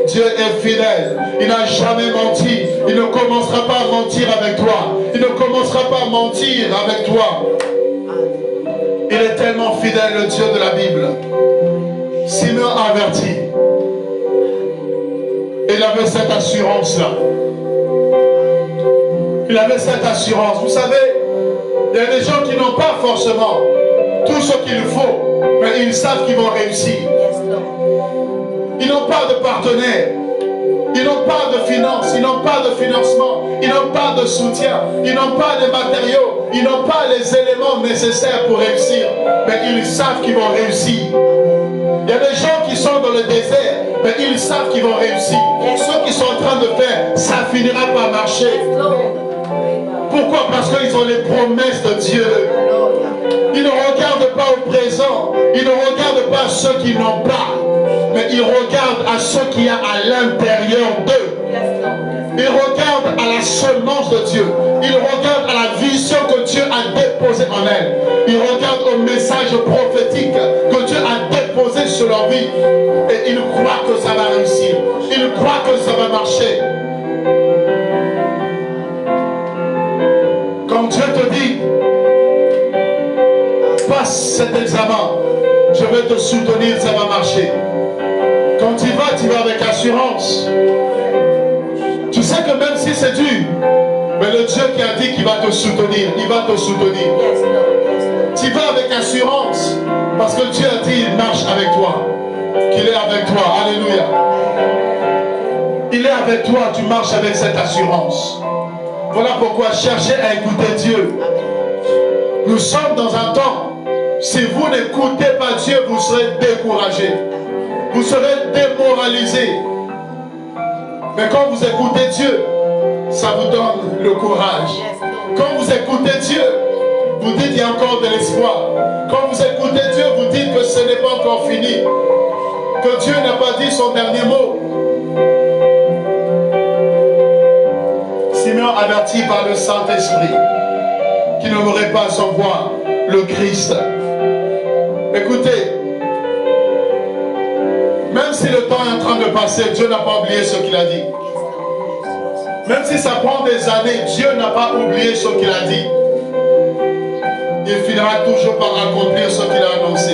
Dieu est fidèle. Il n'a jamais menti. Il ne commencera pas à mentir avec toi. Il ne commencera pas à mentir avec toi. Il est tellement fidèle, le Dieu de la Bible. Simeon a averti. Il avait cette assurance-là. Il avait cette assurance. Vous savez, il y a des gens qui n'ont pas forcément tout ce qu'il faut, mais ils savent qu'ils vont réussir. Ils n'ont pas de partenaire. Ils n'ont pas de finances. Ils n'ont pas de financement. Ils n'ont pas de soutien. Ils n'ont pas de matériaux. Ils n'ont pas les éléments nécessaires pour réussir. Mais ils savent qu'ils vont réussir. Il y a des gens qui sont dans le désert, mais ils savent qu'ils vont réussir. Ce qu'ils sont en train de faire, ça finira par marcher. Pourquoi? Parce qu'ils ont les promesses de Dieu. Ils ne regardent pas au présent. Ils ne regardent pas à ceux qui n'ont pas. Mais ils regardent à ce qu'il y a à l'intérieur d'eux. Ils regardent à la semence de Dieu. Ils regardent à la vision que Dieu a déposée en elle. Ils regardent au message prophétique que Dieu a déposé sur leur vie. Et ils croient que ça va réussir. Ils croient que ça va marcher. Quand Dieu te dit, passe cet examen, je vais te soutenir, ça va marcher. Quand tu vas avec assurance. Tu sais que même si c'est dur, mais le Dieu qui a dit qu'il va te soutenir, il va te soutenir. Tu vas avec assurance, parce que Dieu a dit, il marche avec toi, qu'il est avec toi. Alléluia. Il est avec toi, tu marches avec cette assurance. Voilà pourquoi cherchez à écouter Dieu. Nous sommes dans un temps, si vous n'écoutez pas Dieu, vous serez découragé. Vous serez démoralisé. Mais quand vous écoutez Dieu, ça vous donne le courage. Quand vous écoutez Dieu, vous dites qu'il y a encore de l'espoir. Quand vous écoutez Dieu, vous dites que ce n'est pas encore fini. Que Dieu n'a pas dit son dernier mot. Simeon averti par le Saint-Esprit qui ne m'aurait pas sans voir le Christ. Écoutez, même si le temps est en train de passer, Dieu n'a pas oublié ce qu'il a dit. Même si ça prend des années, Dieu n'a pas oublié ce qu'il a dit. Il finira toujours par accomplir ce qu'il a annoncé.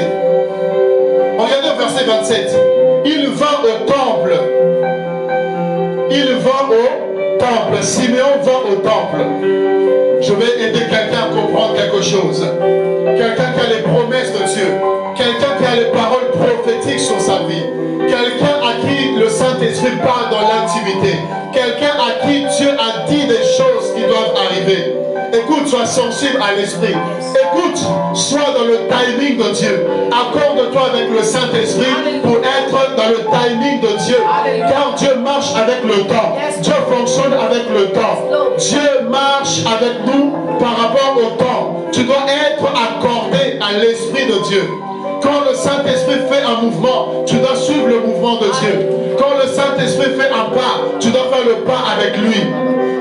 Regardez au verset 27. Il va au temple. Il va au temple. Simeon va au temple. Je vais aider quelqu'un à comprendre quelque chose. Quelqu'un qui a les promesses de Dieu. Quelqu'un qui a les paroles prophétiques sur sa vie. Quelqu'un à qui le Saint-Esprit parle dans l'intimité. Quelqu'un à qui Dieu a dit des choses qui doivent arriver. Écoute, sois sensible à l'esprit. Écoute, sois dans le timing de Dieu. Accorde-toi avec le Saint-Esprit pour être dans le timing de Dieu. Car Dieu marche avec le temps. Dieu fonctionne avec le temps. Dieu marche avec nous par rapport au temps. Tu dois être accordé à l'Esprit de Dieu. Que Quand le Saint-Esprit fait un mouvement, tu dois suivre le mouvement de Dieu. Quand le Saint-Esprit fait un pas, tu dois faire le pas avec lui.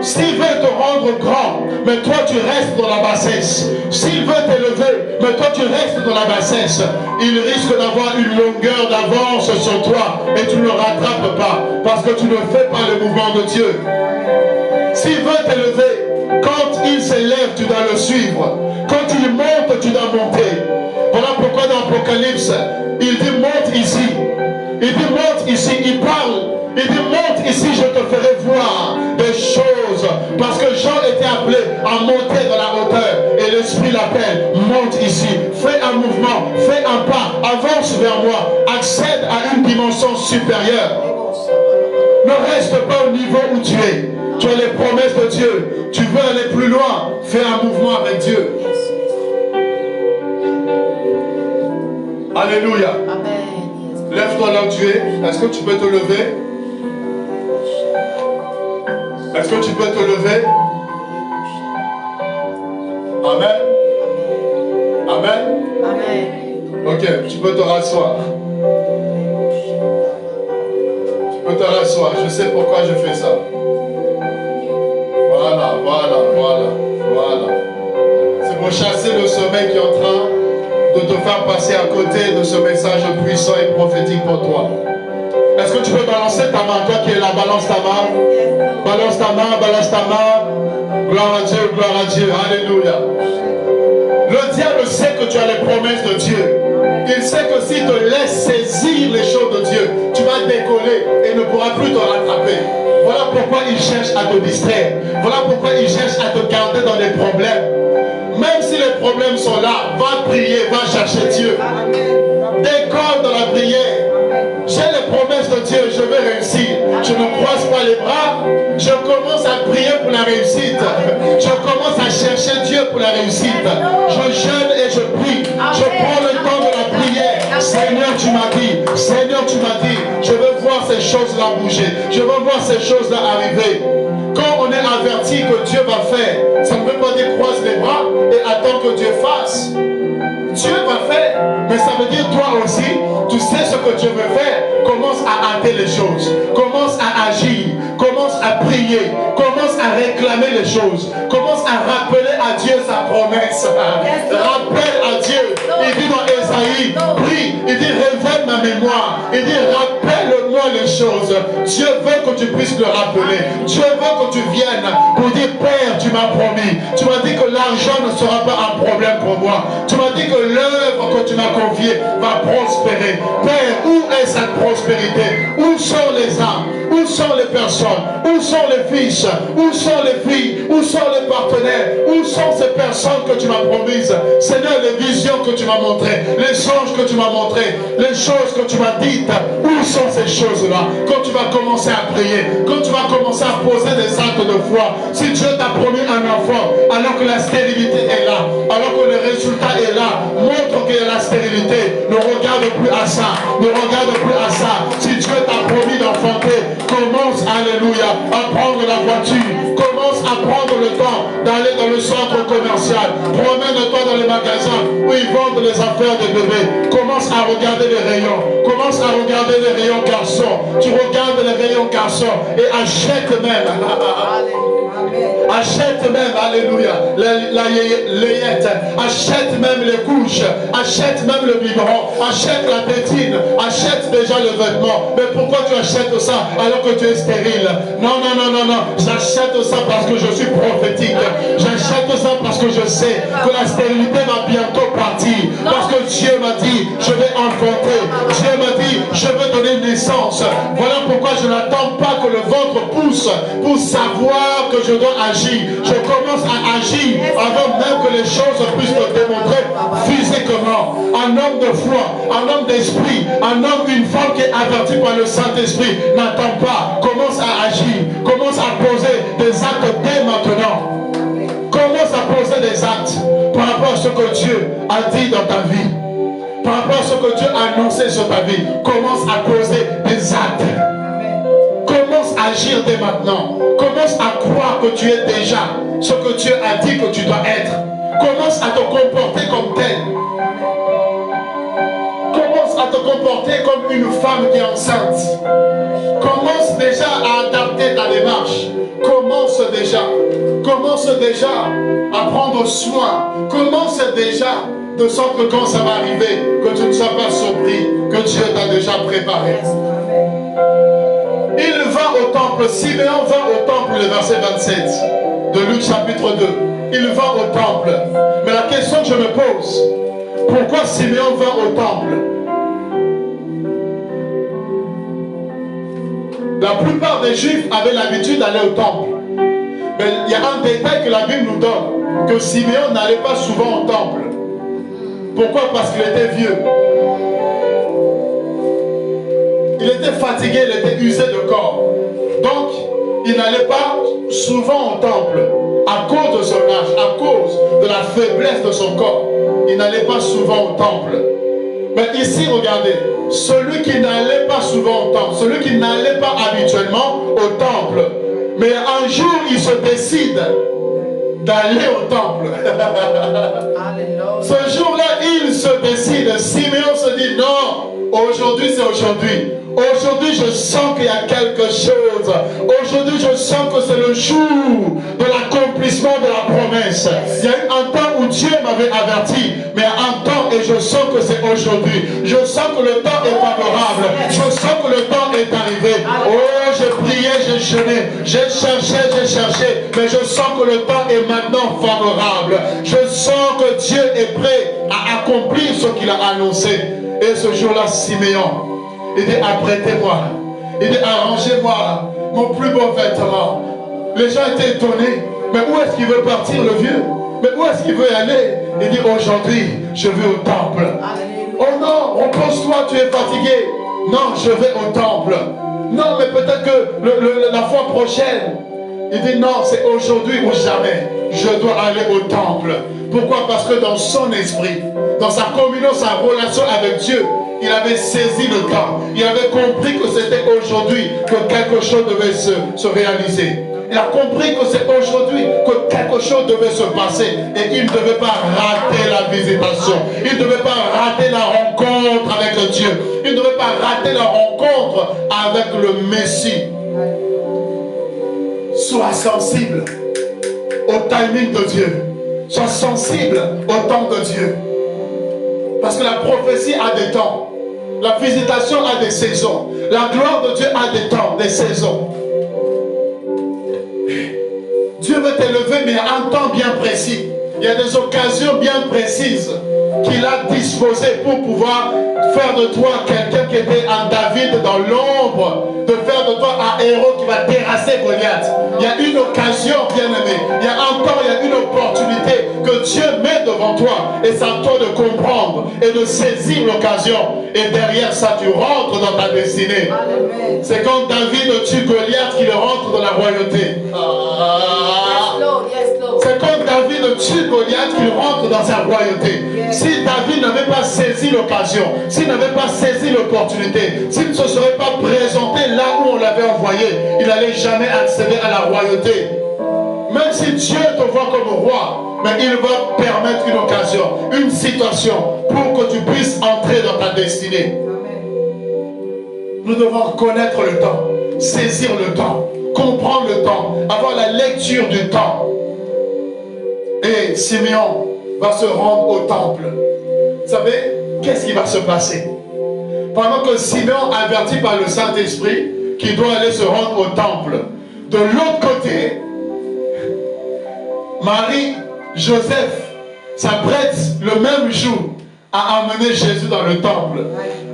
S'il veut te rendre grand, mais toi tu restes dans la bassesse. S'il veut t'élever, mais toi tu restes dans la bassesse, il risque d'avoir une longueur d'avance sur toi et tu ne le rattrapes pas parce que tu ne fais pas le mouvement de Dieu. S'il veut t'élever, quand il s'élève, tu dois le suivre. Quand il monte, tu dois monter. Voilà pourquoi dans l'Apocalypse, il dit monte ici. Il dit monte ici, il parle. Il dit monte ici, je te ferai voir des choses. Parce que Jean était appelé à monter dans la hauteur. Et l'Esprit l'appelle, monte ici. Fais un mouvement, fais un pas, avance vers moi. Accède à une dimension supérieure. Ne reste pas au niveau où tu es. Tu as les promesses de Dieu. Tu veux aller plus loin. Fais un mouvement avec Dieu. Alléluia. Amen. Lève-toi là où tu es. Est-ce que tu peux te lever? Est-ce que tu peux te lever? Amen. Amen. Amen. Ok, tu peux te rasseoir. Tu peux te rasseoir. Je sais pourquoi je fais ça. Voilà. C'est pour chasser le sommeil qui est en train de te faire passer à côté de ce message puissant et prophétique pour toi. Est-ce que tu peux balancer ta main? Toi qui es là, balance ta main. Balance ta main, balance ta main. Gloire à Dieu, gloire à Dieu. Alléluia. Le diable sait que tu as les promesses de Dieu. Il sait que s'il te laisse saisir les choses de Dieu, tu vas décoller et ne pourras plus te rattraper. Voilà pourquoi il cherche à te distraire. Voilà pourquoi il cherche à te garder dans les problèmes. Même si les problèmes sont là, va prier, va chercher Dieu. Décolle dans la prière. J'ai les promesses de Dieu, je vais réussir. Je ne croise pas les bras. Je commence à prier pour la réussite. Je commence à chercher Dieu pour la réussite. Je jeûne et je prie. Je prends le temps de la prière. Seigneur, tu m'as dit. Seigneur, tu m'as dit. Je veux voir ces choses-là bouger. Je veux voir ces choses-là arriver. Quand on est averti que Dieu va faire, ça ne veut pas dire croise les bras et attends que Dieu fasse. Dieu va faire, mais ça veut dire toi aussi, tu sais ce que Dieu veut faire. Commence à hâter les choses, commence à agir, commence à prier, commence à réclamer les choses, commence à rappeler à Dieu sa promesse. Rappelle à Dieu. Il dit dans Ésaïe, prie, il dit révèle ma mémoire, il dit rappelle-moi les choses. Dieu veut que tu puisses le rappeler. Dieu veut que tu viennes pour dire Père, tu m'as promis. Tu m'as dit que l'argent ne sera pas un problème pour moi. Tu m'as dit que l'œuvre que tu m'as confiée va prospérer. Père, où est cette prospérité? Où sont les âmes? Où sont les personnes? Où sont les fils? Où sont les filles? Où sont les partenaires? Où sont ces personnes que tu m'as promises? Seigneur, les visions que tu m'as montrées, les songes que tu m'as montrés, les choses que tu m'as dites, où sont ces choses-là? Quand tu vas commencer à prier, quand tu vas commencer à poser des actes de foi, si Dieu t'a promis un enfant, alors que la stérilité est là, alors que le résultat est là, montre qu'il y a la stérilité, ne regarde plus à ça, ne regarde plus à ça. Si Dieu t'a promis d'enfanter, commence, alléluia, à prendre la voiture, commence à prendre le temps d'aller dans le centre commercial, promène-toi dans les magasins où ils vendent les affaires des bébés, commence à regarder les rayons, commence à regarder les rayons garçons, tu regardes les rayons garçons et achète même. Achète même, alléluia, la layette, achète même les couches, achète même le biberon, achète la tétine, achète déjà le vêtement. Mais pourquoi tu achètes ça alors que tu es stérile? Non, j'achète ça parce que je suis prophétique. J'achète ça parce que je sais que la stérilité va bientôt partir. Parce que Dieu m'a dit, je vais enfanter. Dieu m'a dit, je veux donner naissance. Voilà pourquoi je n'attends pas que le ventre pousse pour savoir que je dois agir. Je commence à agir avant même que les choses puissent te démontrer physiquement. Un homme de foi, un homme d'esprit, un homme, une femme qui est avertie par le Saint-Esprit n'attend pas. Commence à agir, commence à poser des actes dès maintenant. Commence à poser des actes par rapport à ce que Dieu a dit dans ta vie. Par rapport à ce que Dieu a annoncé sur ta vie. Commence à poser des actes. Commence à agir dès maintenant. Commence à croire que tu es déjà ce que Dieu a dit que tu dois être. Commence à te comporter comme tel. à te comporter comme une femme qui est enceinte. Commence déjà à adapter ta démarche. Commence déjà à prendre soin. Commence déjà de sorte que quand ça va arriver, que tu ne sois pas surpris, que Dieu t'a déjà préparé. Il va au temple, Siméon va au temple, le verset 27 de Luc chapitre 2. Il va au temple. Mais la question que je me pose, pourquoi Siméon va au temple? La plupart des Juifs avaient l'habitude d'aller au temple. Mais il y a un détail que la Bible nous donne, que Siméon n'allait pas souvent au temple. Pourquoi? Parce qu'il était vieux. Il était fatigué, il était usé de corps. Donc, il n'allait pas souvent au temple. À cause de son âge, à cause de la faiblesse de son corps, il n'allait pas souvent au temple. Mais ici, regardez, celui qui n'allait pas souvent au temple, celui qui n'allait pas habituellement au temple, mais un jour, il se décide d'aller au temple. Ce jour-là, il se décide. Siméon se dit, non, aujourd'hui c'est aujourd'hui. Aujourd'hui, je sens qu'il y a quelque chose. Aujourd'hui, je sens que c'est le jour de l'accomplissement de la promesse. Il y a eu un temps où Dieu m'avait averti, mais un temps et je sens que c'est aujourd'hui. Je sens que le temps est favorable. Je sens que le temps est arrivé. Oh, j'ai prié, j'ai jeûné, j'ai cherché, mais je sens que le temps est maintenant favorable. Je sens que Dieu est prêt à accomplir ce qu'il a annoncé. Et ce jour-là, Siméon, il dit, apprêtez-moi. Il dit, arrangez-moi mon plus beau vêtement. Les gens étaient étonnés. Mais où est-ce qu'il veut partir, le vieux? Mais où est-ce qu'il veut aller? Il dit, aujourd'hui, je vais au temple. Oh non, repose-toi, tu es fatigué. Non, je vais au temple. Non, mais peut-être que la fois prochaine. Il dit, non, c'est aujourd'hui ou jamais. Je dois aller au temple. Pourquoi? Parce que dans son esprit, dans sa communion, sa relation avec Dieu, il avait saisi le temps. Il avait compris que c'était aujourd'hui que quelque chose devait se réaliser. Il a compris que c'est aujourd'hui que quelque chose devait se passer. Et il ne devait pas rater la visitation. Il ne devait pas rater la rencontre avec Dieu. Il ne devait pas rater la rencontre avec le Messie. Sois sensible au timing de Dieu. Sois sensible au temps de Dieu. Parce que la prophétie a des temps. La visitation a des saisons. La gloire de Dieu a des temps, des saisons. Dieu veut t'élever, mais à un temps bien précis. Il y a des occasions bien précises qu'il a disposées pour pouvoir faire de toi quelqu'un qui était un David dans l'ombre, de faire de toi un héros qui va terrasser Goliath. Il y a une occasion, bien-aimé. Il y a un temps, il y a une opportunité que Dieu met devant toi. Et c'est à toi de comprendre et de saisir l'occasion. Et derrière ça, tu rentres dans ta destinée. C'est quand David tue Goliath qu'il rentre dans la royauté. C'est quand David tue Goliath qu'il rentre dans sa royauté. Si David n'avait pas saisi l'occasion, s'il n'avait pas saisi l'opportunité, s'il ne se serait pas présenté là où on l'avait envoyé, il n'allait jamais accéder à la royauté. Même si Dieu te voit comme roi, mais il va permettre une occasion, une situation pour que tu puisses entrer dans ta destinée. Nous devons connaître le temps, saisir le temps, comprendre le temps, avoir la lecture du temps. Et Siméon va se rendre au temple. Vous savez, qu'est-ce qui va se passer? Pendant que Siméon, averti par le Saint-Esprit, qu'il doit aller se rendre au temple, de l'autre côté, Marie, Joseph s'apprête le même jour à amener Jésus dans le temple.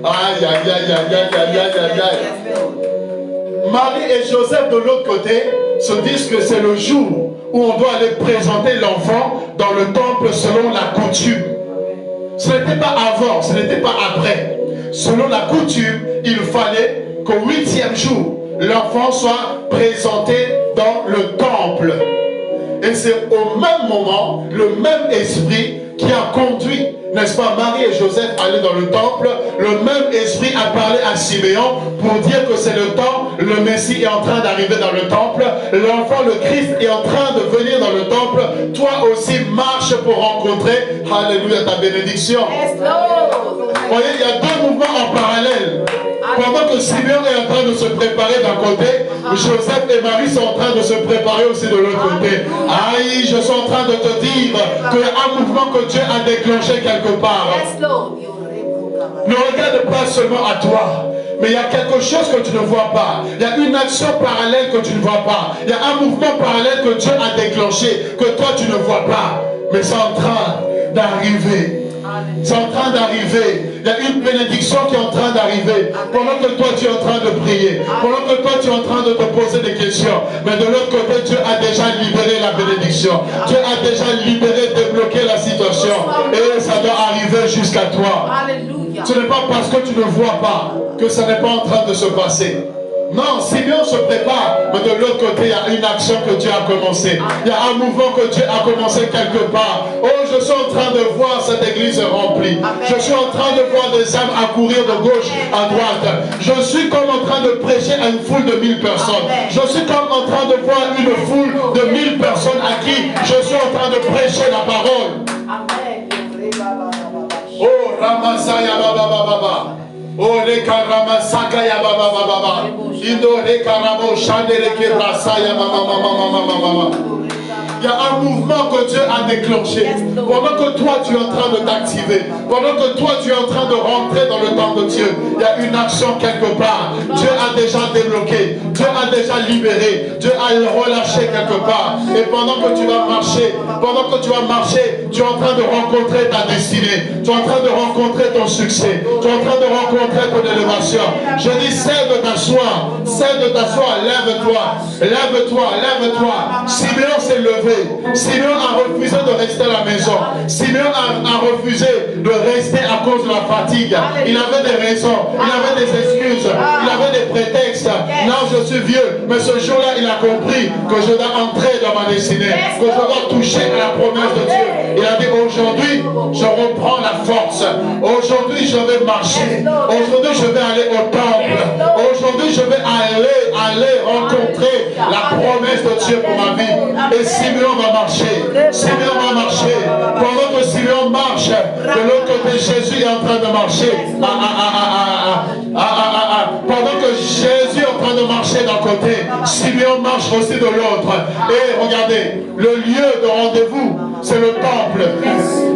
Aïe, aïe, aïe, aïe, aïe, aïe, aïe, aïe. Marie et Joseph de l'autre côté se disent que c'est le jour où on doit aller présenter l'enfant dans le temple selon la coutume. Ce n'était pas avant, ce n'était pas après. Selon la coutume, il fallait qu'au 8e jour, l'enfant soit présenté dans le temple. Et c'est au même moment, le même esprit qui a conduit, n'est-ce pas, Marie et Joseph aller dans le temple. Le même esprit a parlé à Siméon pour dire que c'est le temps, le Messie est en train d'arriver dans le temple, l'enfant, le Christ est en train de venir dans le temple. temple, toi aussi marche pour rencontrer, alléluia, ta bénédiction. Yes, Lord. Vous voyez, il y a deux mouvements en parallèle. Pendant que Simeon est en train de se préparer d'un côté, Joseph et Marie sont en train de se préparer aussi de l'autre côté. Aïe, je suis en train de te dire qu'il y a un mouvement que Dieu a déclenché quelque part. Yes, Lord. Ne regarde pas seulement à toi, mais il y a quelque chose que tu ne vois pas. Il y a une action parallèle que tu ne vois pas. Il y a un mouvement parallèle que Dieu a déclenché, que toi tu ne vois pas. Mais c'est en train d'arriver. C'est en train d'arriver. Il y a une bénédiction qui est en train d'arriver. Pendant que toi tu es en train de prier. Pendant que toi tu es en train de te poser des questions. Mais de l'autre côté, Dieu a déjà libéré la bénédiction. Dieu a déjà libéré, débloqué la situation. Et ça doit arriver jusqu'à toi. Alléluia. Ce n'est pas parce que tu ne vois pas que ça n'est pas en train de se passer. Non, Simeon se prépare, mais de l'autre côté, il y a une action que Dieu a commencé. Il y a un mouvement que Dieu a commencé quelque part. Oh, je suis en train de voir cette église remplie. Je suis en train de voir des âmes accourir de gauche à droite. Je suis comme en train de prêcher à une foule de 1000 personnes. Je suis comme en train de voir une foule de 1000 personnes à qui je suis en train de prêcher la parole. Amen. Oh, Ramasaya Baba Baba. Oh, les Karamasaka ya Baba Baba. Indo les Karamo Chandere Kebrasaya Mama. Il y a un mouvement que Dieu a déclenché. Pendant que toi tu es en train de t'activer, pendant que toi tu es en train de rentrer dans le temps de Dieu, il y a une action quelque part. Dieu a déjà débloqué, Dieu a déjà libéré, Dieu a relâché quelque part. Et pendant que tu vas marcher, tu es en train de rencontrer ta destinée, tu es en train de rencontrer ton succès, tu es en train de rencontrer ton élévation. Je dis, cesse de t'asseoir, lève-toi. Simeon s'est levé. Simeon a refusé de rester à la maison. Simeon a refusé de rester à cause de la fatigue. Il avait des raisons, il avait des excuses, il avait des prétextes. Non, je suis vieux, mais ce jour-là, il a compris que je dois entrer dans ma destinée, que je dois toucher à la promesse de Dieu. Il a dit, aujourd'hui, je reprends la force. Aujourd'hui, je vais marcher. Aujourd'hui, je vais aller au temple. Aujourd'hui, je vais aller rencontrer la promesse de Dieu pour ma vie. Et Simeon va marcher. Pendant que Simeon marche, de l'autre côté, Jésus est en train de marcher. Pendant que Jésus est en train de marcher d'un côté, Simeon marche aussi de l'autre. Et regardez, le lieu de rendez-vous, c'est le temple.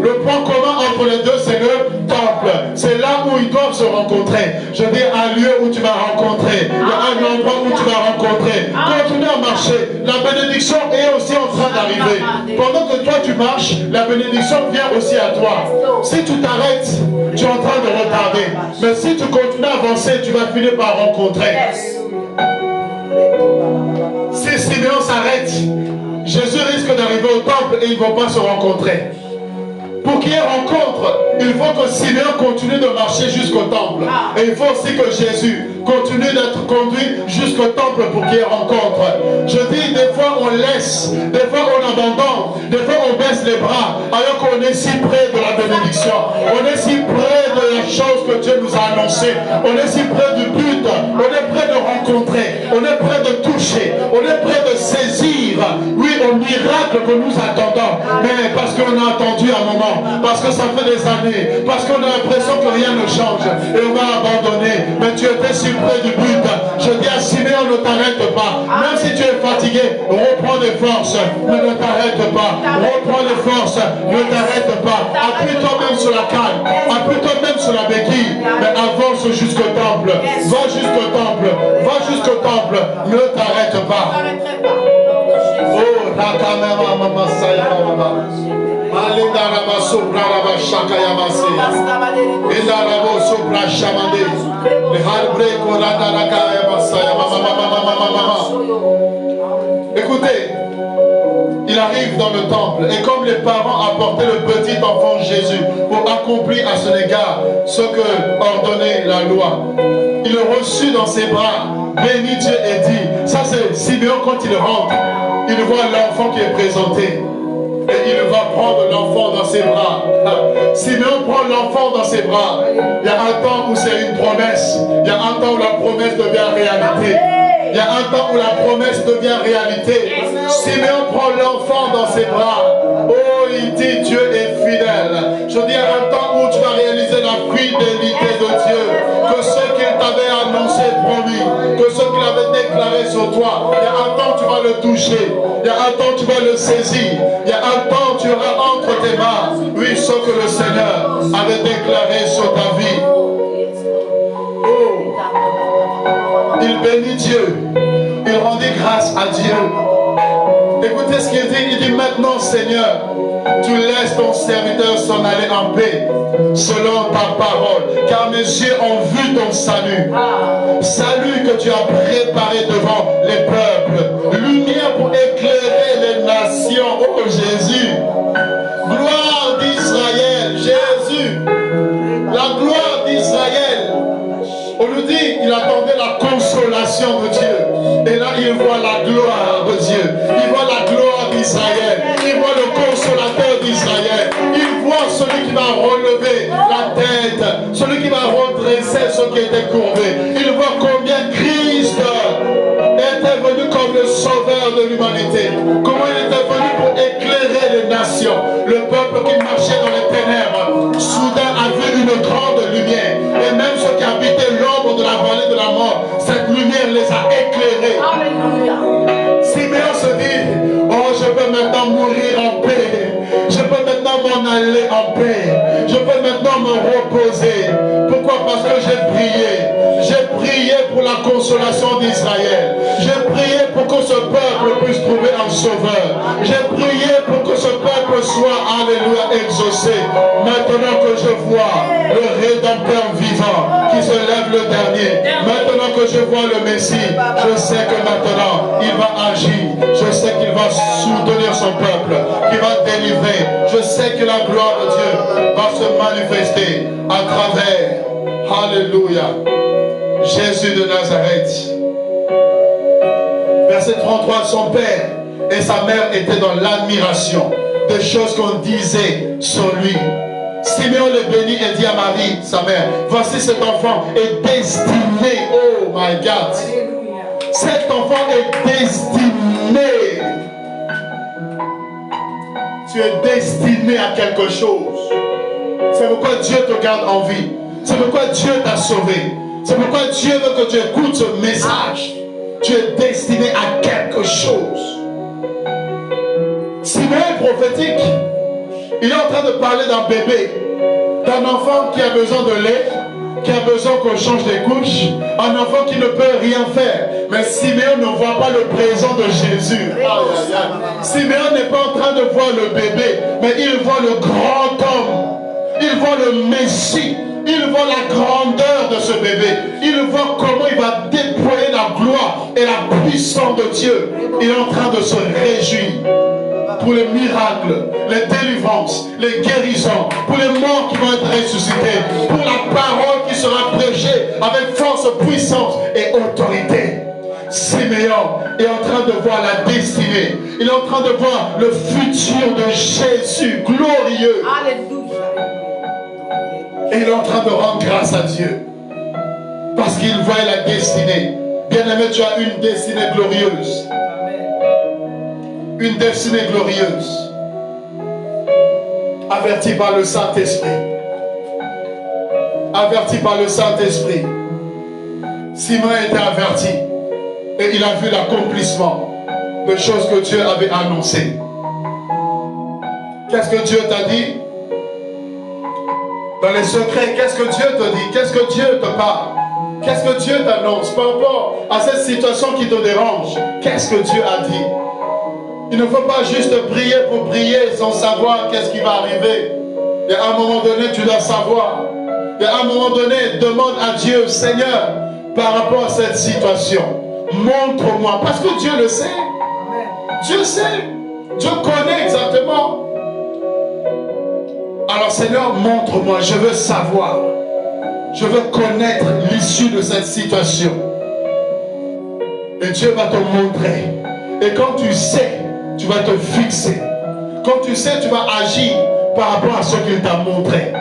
Le point commun entre les deux, c'est le temple. C'est là où ils doivent se rencontrer. Je dis un lieu où tu vas rencontrer. Il y a un endroit où tu vas rencontrer. Continue à marcher. La bénédiction est aussi en train d'arriver. Pendant que toi tu marches, la bénédiction vient aussi à toi. Si tu t'arrêtes, tu es en train de retarder. Mais si tu continues à avancer, tu vas finir par rencontrer. Si Simeon s'arrête, Jésus risque d'arriver au temple et ils ne vont pas se rencontrer. Pour qu'il y ait rencontre, il faut que Simeon continue de marcher jusqu'au temple. Et il faut aussi que Jésus continue d'être conduit jusqu'au temple pour qu'il y ait rencontre. Je dis, des fois on laisse, des fois on abandonne, des fois on baisse les bras, alors qu'on est si près de la bénédiction. On est si près de la chose que Dieu nous a annoncée. On est si près du but. On est près de rencontrer. On est près de toucher. On est près de saisir. Oui, au miracle que nous attendons. Mais parce qu'on a attendu un moment. Parce que ça fait des années, parce qu'on a l'impression que rien ne change et on va abandonner. Mais tu étais si près du but. Je dis à Simeon, ne t'arrête pas. Même si tu es fatigué, reprends des forces, mais ne t'arrête pas. Reprends les forces, ne t'arrête pas. Appuie-toi même sur la canne, appuie-toi même sur la béquille, mais avance jusqu'au temple. Va jusqu'au temple, ne t'arrête pas. Oh, la caméra, maman, ça y est, maman. Malindaraba sopra raba shaka yamase. Indarabo sopra shamande. Le harbre koranda raka yamasa mama. Écoutez, il arrive dans le temple et comme les parents apportaient le petit enfant Jésus pour accomplir à son égard ce que ordonnait la loi, il le reçut dans ses bras, bénit Dieu et dit, ça c'est Simeon quand il rentre, il voit l'enfant qui est présenté. Et il va prendre l'enfant dans ses bras. Simeon prend l'enfant dans ses bras. Il y a un temps où c'est une promesse. Il y a un temps où la promesse devient réalité. Il y a un temps où la promesse devient réalité. Simeon prend l'enfant dans ses bras. Oh, il dit Dieu est fidèle. Je dis, il y a un temps où tu vas réaliser la fidélité de Dieu. Que ce qu'il t'avait annoncé, promis, que ce qu'il avait déclaré sur toi, il y a un temps où tu vas le toucher. Il y a un temps où tu vas le saisir. Il y a un temps où tu auras entre tes mains, oui, ce que le Seigneur avait déclaré sur ta vie. Oh, il bénit Dieu. Il rendit grâce à Dieu. Écoutez ce qu'il dit. Il dit maintenant, Seigneur, tu laisses ton serviteur s'en aller en paix, selon ta parole, car mes yeux ont vu ton salut. Salut que tu as préparé devant les peuples, lumière pour éclairer les nations. Oh Jésus, gloire d'Israël, Jésus, la gloire d'Israël. On nous dit, il attendait la consolation de Dieu. Et là, il voit la gloire de Dieu. Il voit la gloire d'Israël. Il voit le consolateur d'Israël. Il voit celui qui va relever la tête. Celui qui va redresser ce qui était courbé. Il voit combien Christ était venu comme le sauveur de l'humanité. Comment il était venu pour éclairer les nations. Le peuple qui marchait dans les ténèbres, soudain a vu une grande lumière. Et même ceux qui habitaient l'ombre de la vallée de la mort, cette lumière les a éclairés. Simeon se dit, oh, je peux maintenant mourir en paix. Je peux maintenant m'en aller en paix. Je peux maintenant me reposer. Pourquoi? Parce que j'ai prié. J'ai prié pour la consolation d'Israël. J'ai prié pour que ce peuple puisse trouver un sauveur. J'ai prié pour que ce peuple soit, alléluia, exaucé. Maintenant que je vois le Rédempteur vivant qui se lève le dernier, maintenant que je vois le Messie, je sais que maintenant il va agir. Je sais qu'il va soutenir son peuple, qu'il va délivrer. Je sais que la gloire de Dieu va se manifester à travers, alléluia, Jésus de Nazareth. Verset 33, son père et sa mère étaient dans l'admiration des choses qu'on disait sur lui. Simeon le bénit et dit à Marie, sa mère, voici cet enfant est destiné, oh my God, cet enfant est destiné. Tu es destiné à quelque chose. C'est pourquoi Dieu te garde en vie. C'est pourquoi Dieu t'a sauvé. C'est pourquoi Dieu veut que tu écoutes ce message. Tu es destiné à quelque chose. Simeon est prophétique. Il est en train de parler d'un bébé, d'un enfant qui a besoin de lait, qui a besoin qu'on change des couches, un enfant qui ne peut rien faire. Mais Simeon ne voit pas le présent de Jésus. Simeon n'est pas en train de voir le bébé, mais il voit le grand homme. Il voit le Messie. Il voit la grandeur de ce bébé. Il voit comment il va déployer la gloire et la puissance de Dieu. Il est en train de se réjouir pour les miracles, les délivrances, les guérisons, pour les morts qui vont être ressuscités, pour la parole qui sera prêchée avec force, puissance et autorité. Simeon est en train de voir la destinée. Il est en train de voir le futur de Jésus glorieux. Alléluia. Et il est en train de rendre grâce à Dieu. Parce qu'il voit la destinée. Bien-aimé, tu as une destinée glorieuse. Une destinée glorieuse. Averti par le Saint-Esprit. Averti par le Saint-Esprit. Simon était averti. Et il a vu l'accomplissement de choses que Dieu avait annoncées. Qu'est-ce que Dieu t'a dit? Dans les secrets, qu'est-ce que Dieu te dit? Qu'est-ce que Dieu te parle? Qu'est-ce que Dieu t'annonce par rapport à cette situation qui te dérange? Qu'est-ce que Dieu a dit? Il ne faut pas juste prier pour prier sans savoir qu'est-ce qui va arriver. Et à un moment donné, tu dois savoir. Et à un moment donné, demande à Dieu, Seigneur, par rapport à cette situation, montre-moi. Parce que Dieu le sait. Dieu sait. Dieu connaît exactement. Alors Seigneur, montre-moi, je veux savoir. Je veux connaître l'issue de cette situation. Et Dieu va te montrer. Et quand tu sais, tu vas te fixer. Quand tu sais, tu vas agir par rapport à ce qu'il t'a montré.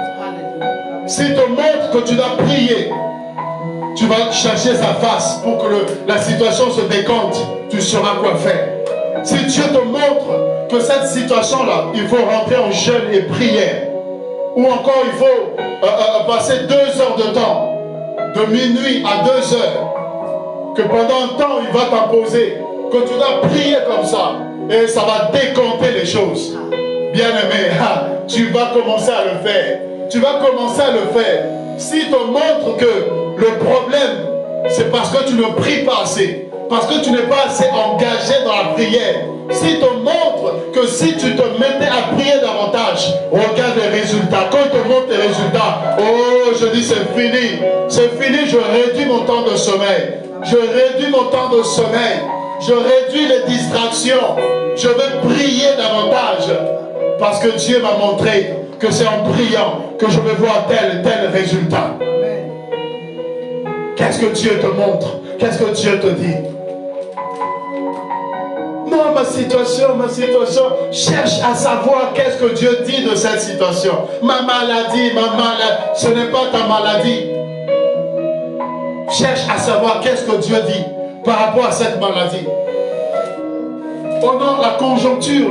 S'il te montre que tu dois prier, Tu vas chercher sa face pour que la situation se décompte. Tu sauras quoi faire. Si Dieu te montre que cette situation-là, il faut rentrer en jeûne et prière, ou encore il faut passer 2 heures de temps, de minuit à 2 heures, que pendant un temps il va t'imposer, que tu dois prier comme ça, et ça va décompter les choses. Bien-aimé, tu vas commencer à le faire. Tu vas commencer à le faire. S'il te montre que le problème, c'est parce que tu ne pries pas assez, parce que tu n'es pas assez engagé dans la prière. S'il te montre que si tu te mettais à prier davantage, regarde les résultats. Quand il te montre les résultats, oh, je dis c'est fini. C'est fini, je réduis mon temps de sommeil. Je réduis mon temps de sommeil. Je réduis les distractions. Je veux prier davantage. Parce que Dieu m'a montré que c'est en priant que je vais voir tel et tel résultat. Qu'est-ce que Dieu te montre? Qu'est-ce que Dieu te dit? Non, ma situation, cherche à savoir qu'est-ce que Dieu dit de cette situation. Ma maladie, ce n'est pas ta maladie. Cherche à savoir qu'est-ce que Dieu dit par rapport à cette maladie. Oh non, la conjoncture,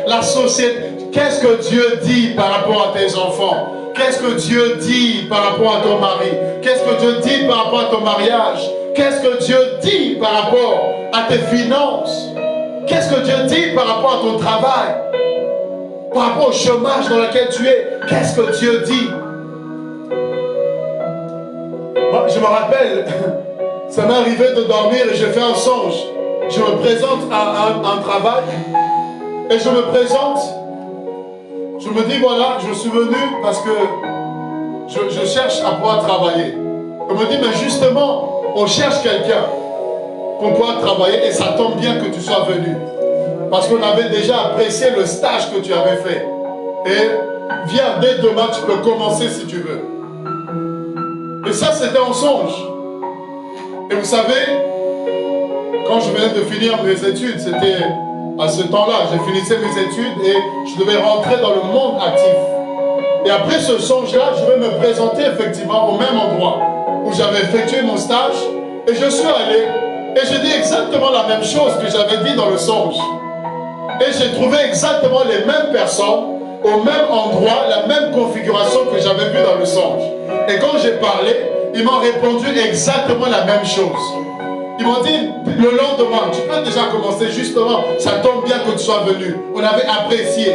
la société. Qu'est-ce que Dieu dit par rapport à tes enfants? Qu'est-ce que Dieu dit par rapport à ton mari? Qu'est-ce que Dieu dit par rapport à ton mariage? Qu'est-ce que Dieu dit par rapport à tes finances? Qu'est-ce que Dieu dit par rapport à ton travail? Par rapport au chômage dans lequel tu es? Qu'est-ce que Dieu dit? Moi, je me rappelle, ça m'est arrivé de dormir et je fais un songe. Je me présente à un travail et je me présente. Je me dis voilà, je suis venu parce que je cherche à pouvoir travailler. On me dit mais justement, on cherche quelqu'un pour pouvoir travailler et ça tombe bien que tu sois venu. Parce qu'on avait déjà apprécié le stage que tu avais fait. Et viens, dès demain, tu peux commencer si tu veux. Et ça, c'était un songe. Et vous savez, quand je venais de finir mes études, c'était à ce temps-là, j'ai finissé mes études et je devais rentrer dans le monde actif. Et après ce songe-là, je vais me présenter effectivement au même endroit où j'avais effectué mon stage. Et je suis allé et j'ai dit exactement la même chose que j'avais dit dans le songe. Et j'ai trouvé exactement les mêmes personnes, au même endroit, la même configuration que j'avais vue dans le songe. Et quand j'ai parlé, ils m'ont répondu exactement la même chose. Ils m'ont dit, le lendemain, tu peux déjà commencer justement, ça tombe bien que tu sois venu. On avait apprécié.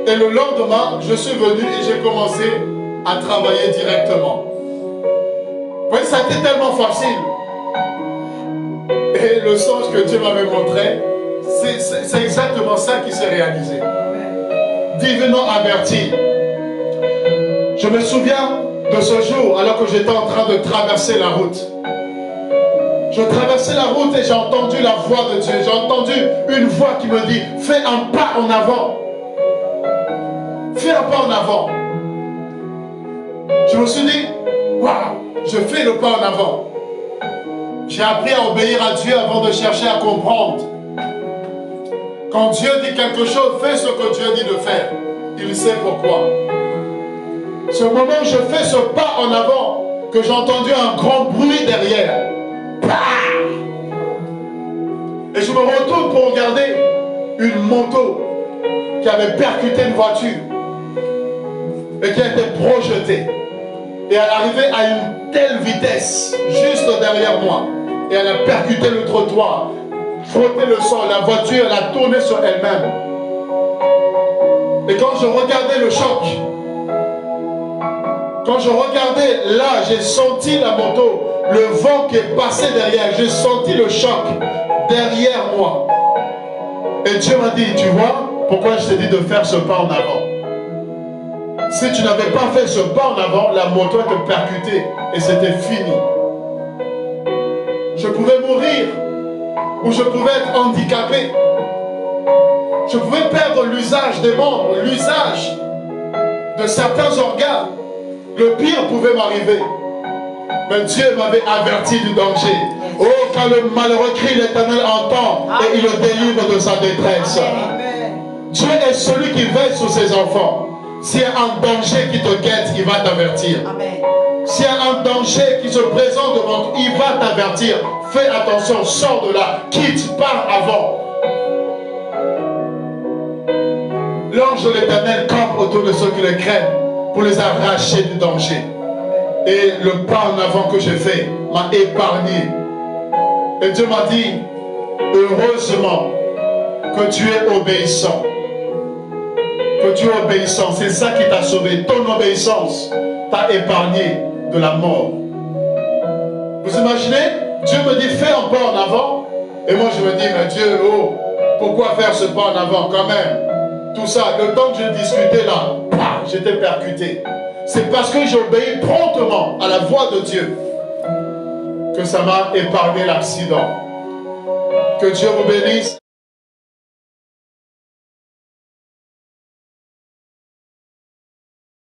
Et le lendemain, je suis venu et j'ai commencé à travailler directement. Vous voyez, ça a été tellement facile. Et le songe que Dieu m'avait montré, c'est exactement ça qui s'est réalisé. Divinement averti. Je me souviens de ce jour, alors que j'étais en train de traverser la route. Je traversais la route et j'ai entendu la voix de Dieu. J'ai entendu une voix qui me dit, fais un pas en avant. Fais un pas en avant. Je me suis dit, waouh, je fais le pas en avant. J'ai appris à obéir à Dieu avant de chercher à comprendre. Quand Dieu dit quelque chose, fais ce que Dieu dit de faire. Il sait pourquoi. Ce moment où je fais ce pas en avant, que j'ai entendu un grand bruit derrière. Et je me retourne pour regarder une moto qui avait percuté une voiture et qui a été projetée. Et elle arrivait à une telle vitesse, juste derrière moi. Et elle a percuté le trottoir, frotté le sol, la voiture, elle a tourné sur elle-même. Et quand je regardais le choc, quand je regardais là, j'ai senti la moto, le vent qui est passé derrière, j'ai senti le choc derrière moi. Et Dieu m'a dit, tu vois, pourquoi je t'ai dit de faire ce pas en avant? Si tu n'avais pas fait ce pas en avant, la moto était percutée et c'était fini. Je pouvais mourir ou je pouvais être handicapé. Je pouvais perdre l'usage des membres, l'usage de certains organes. Le pire pouvait m'arriver. Mais Dieu m'avait averti du danger. Oh, quand le malheureux crie, l'Éternel entend et il le délivre de sa détresse. Dieu est celui qui veille sur ses enfants. S'il y a un danger qui te guette, il va t'avertir. S'il y a un danger qui se présente devant toi, il va t'avertir. Fais attention, sors de là, quitte, pars avant. L'ange de l'Éternel campe autour de ceux qui le craignent pour les arracher du danger. Et le pas en avant que j'ai fait m'a épargné. Et Dieu m'a dit, heureusement que tu es obéissant. Que tu es obéissant, c'est ça qui t'a sauvé. Ton obéissance t'a épargné de la mort. Vous imaginez? Dieu me dit, fais un pas en avant. Et moi je me dis, mais Dieu, oh, pourquoi faire ce pas en avant quand même? Tout ça, le temps que je discutais là, j'étais percuté. C'est parce que j'ai obéi promptement à la voix de Dieu que ça m'a épargné l'accident. Que Dieu vous bénisse.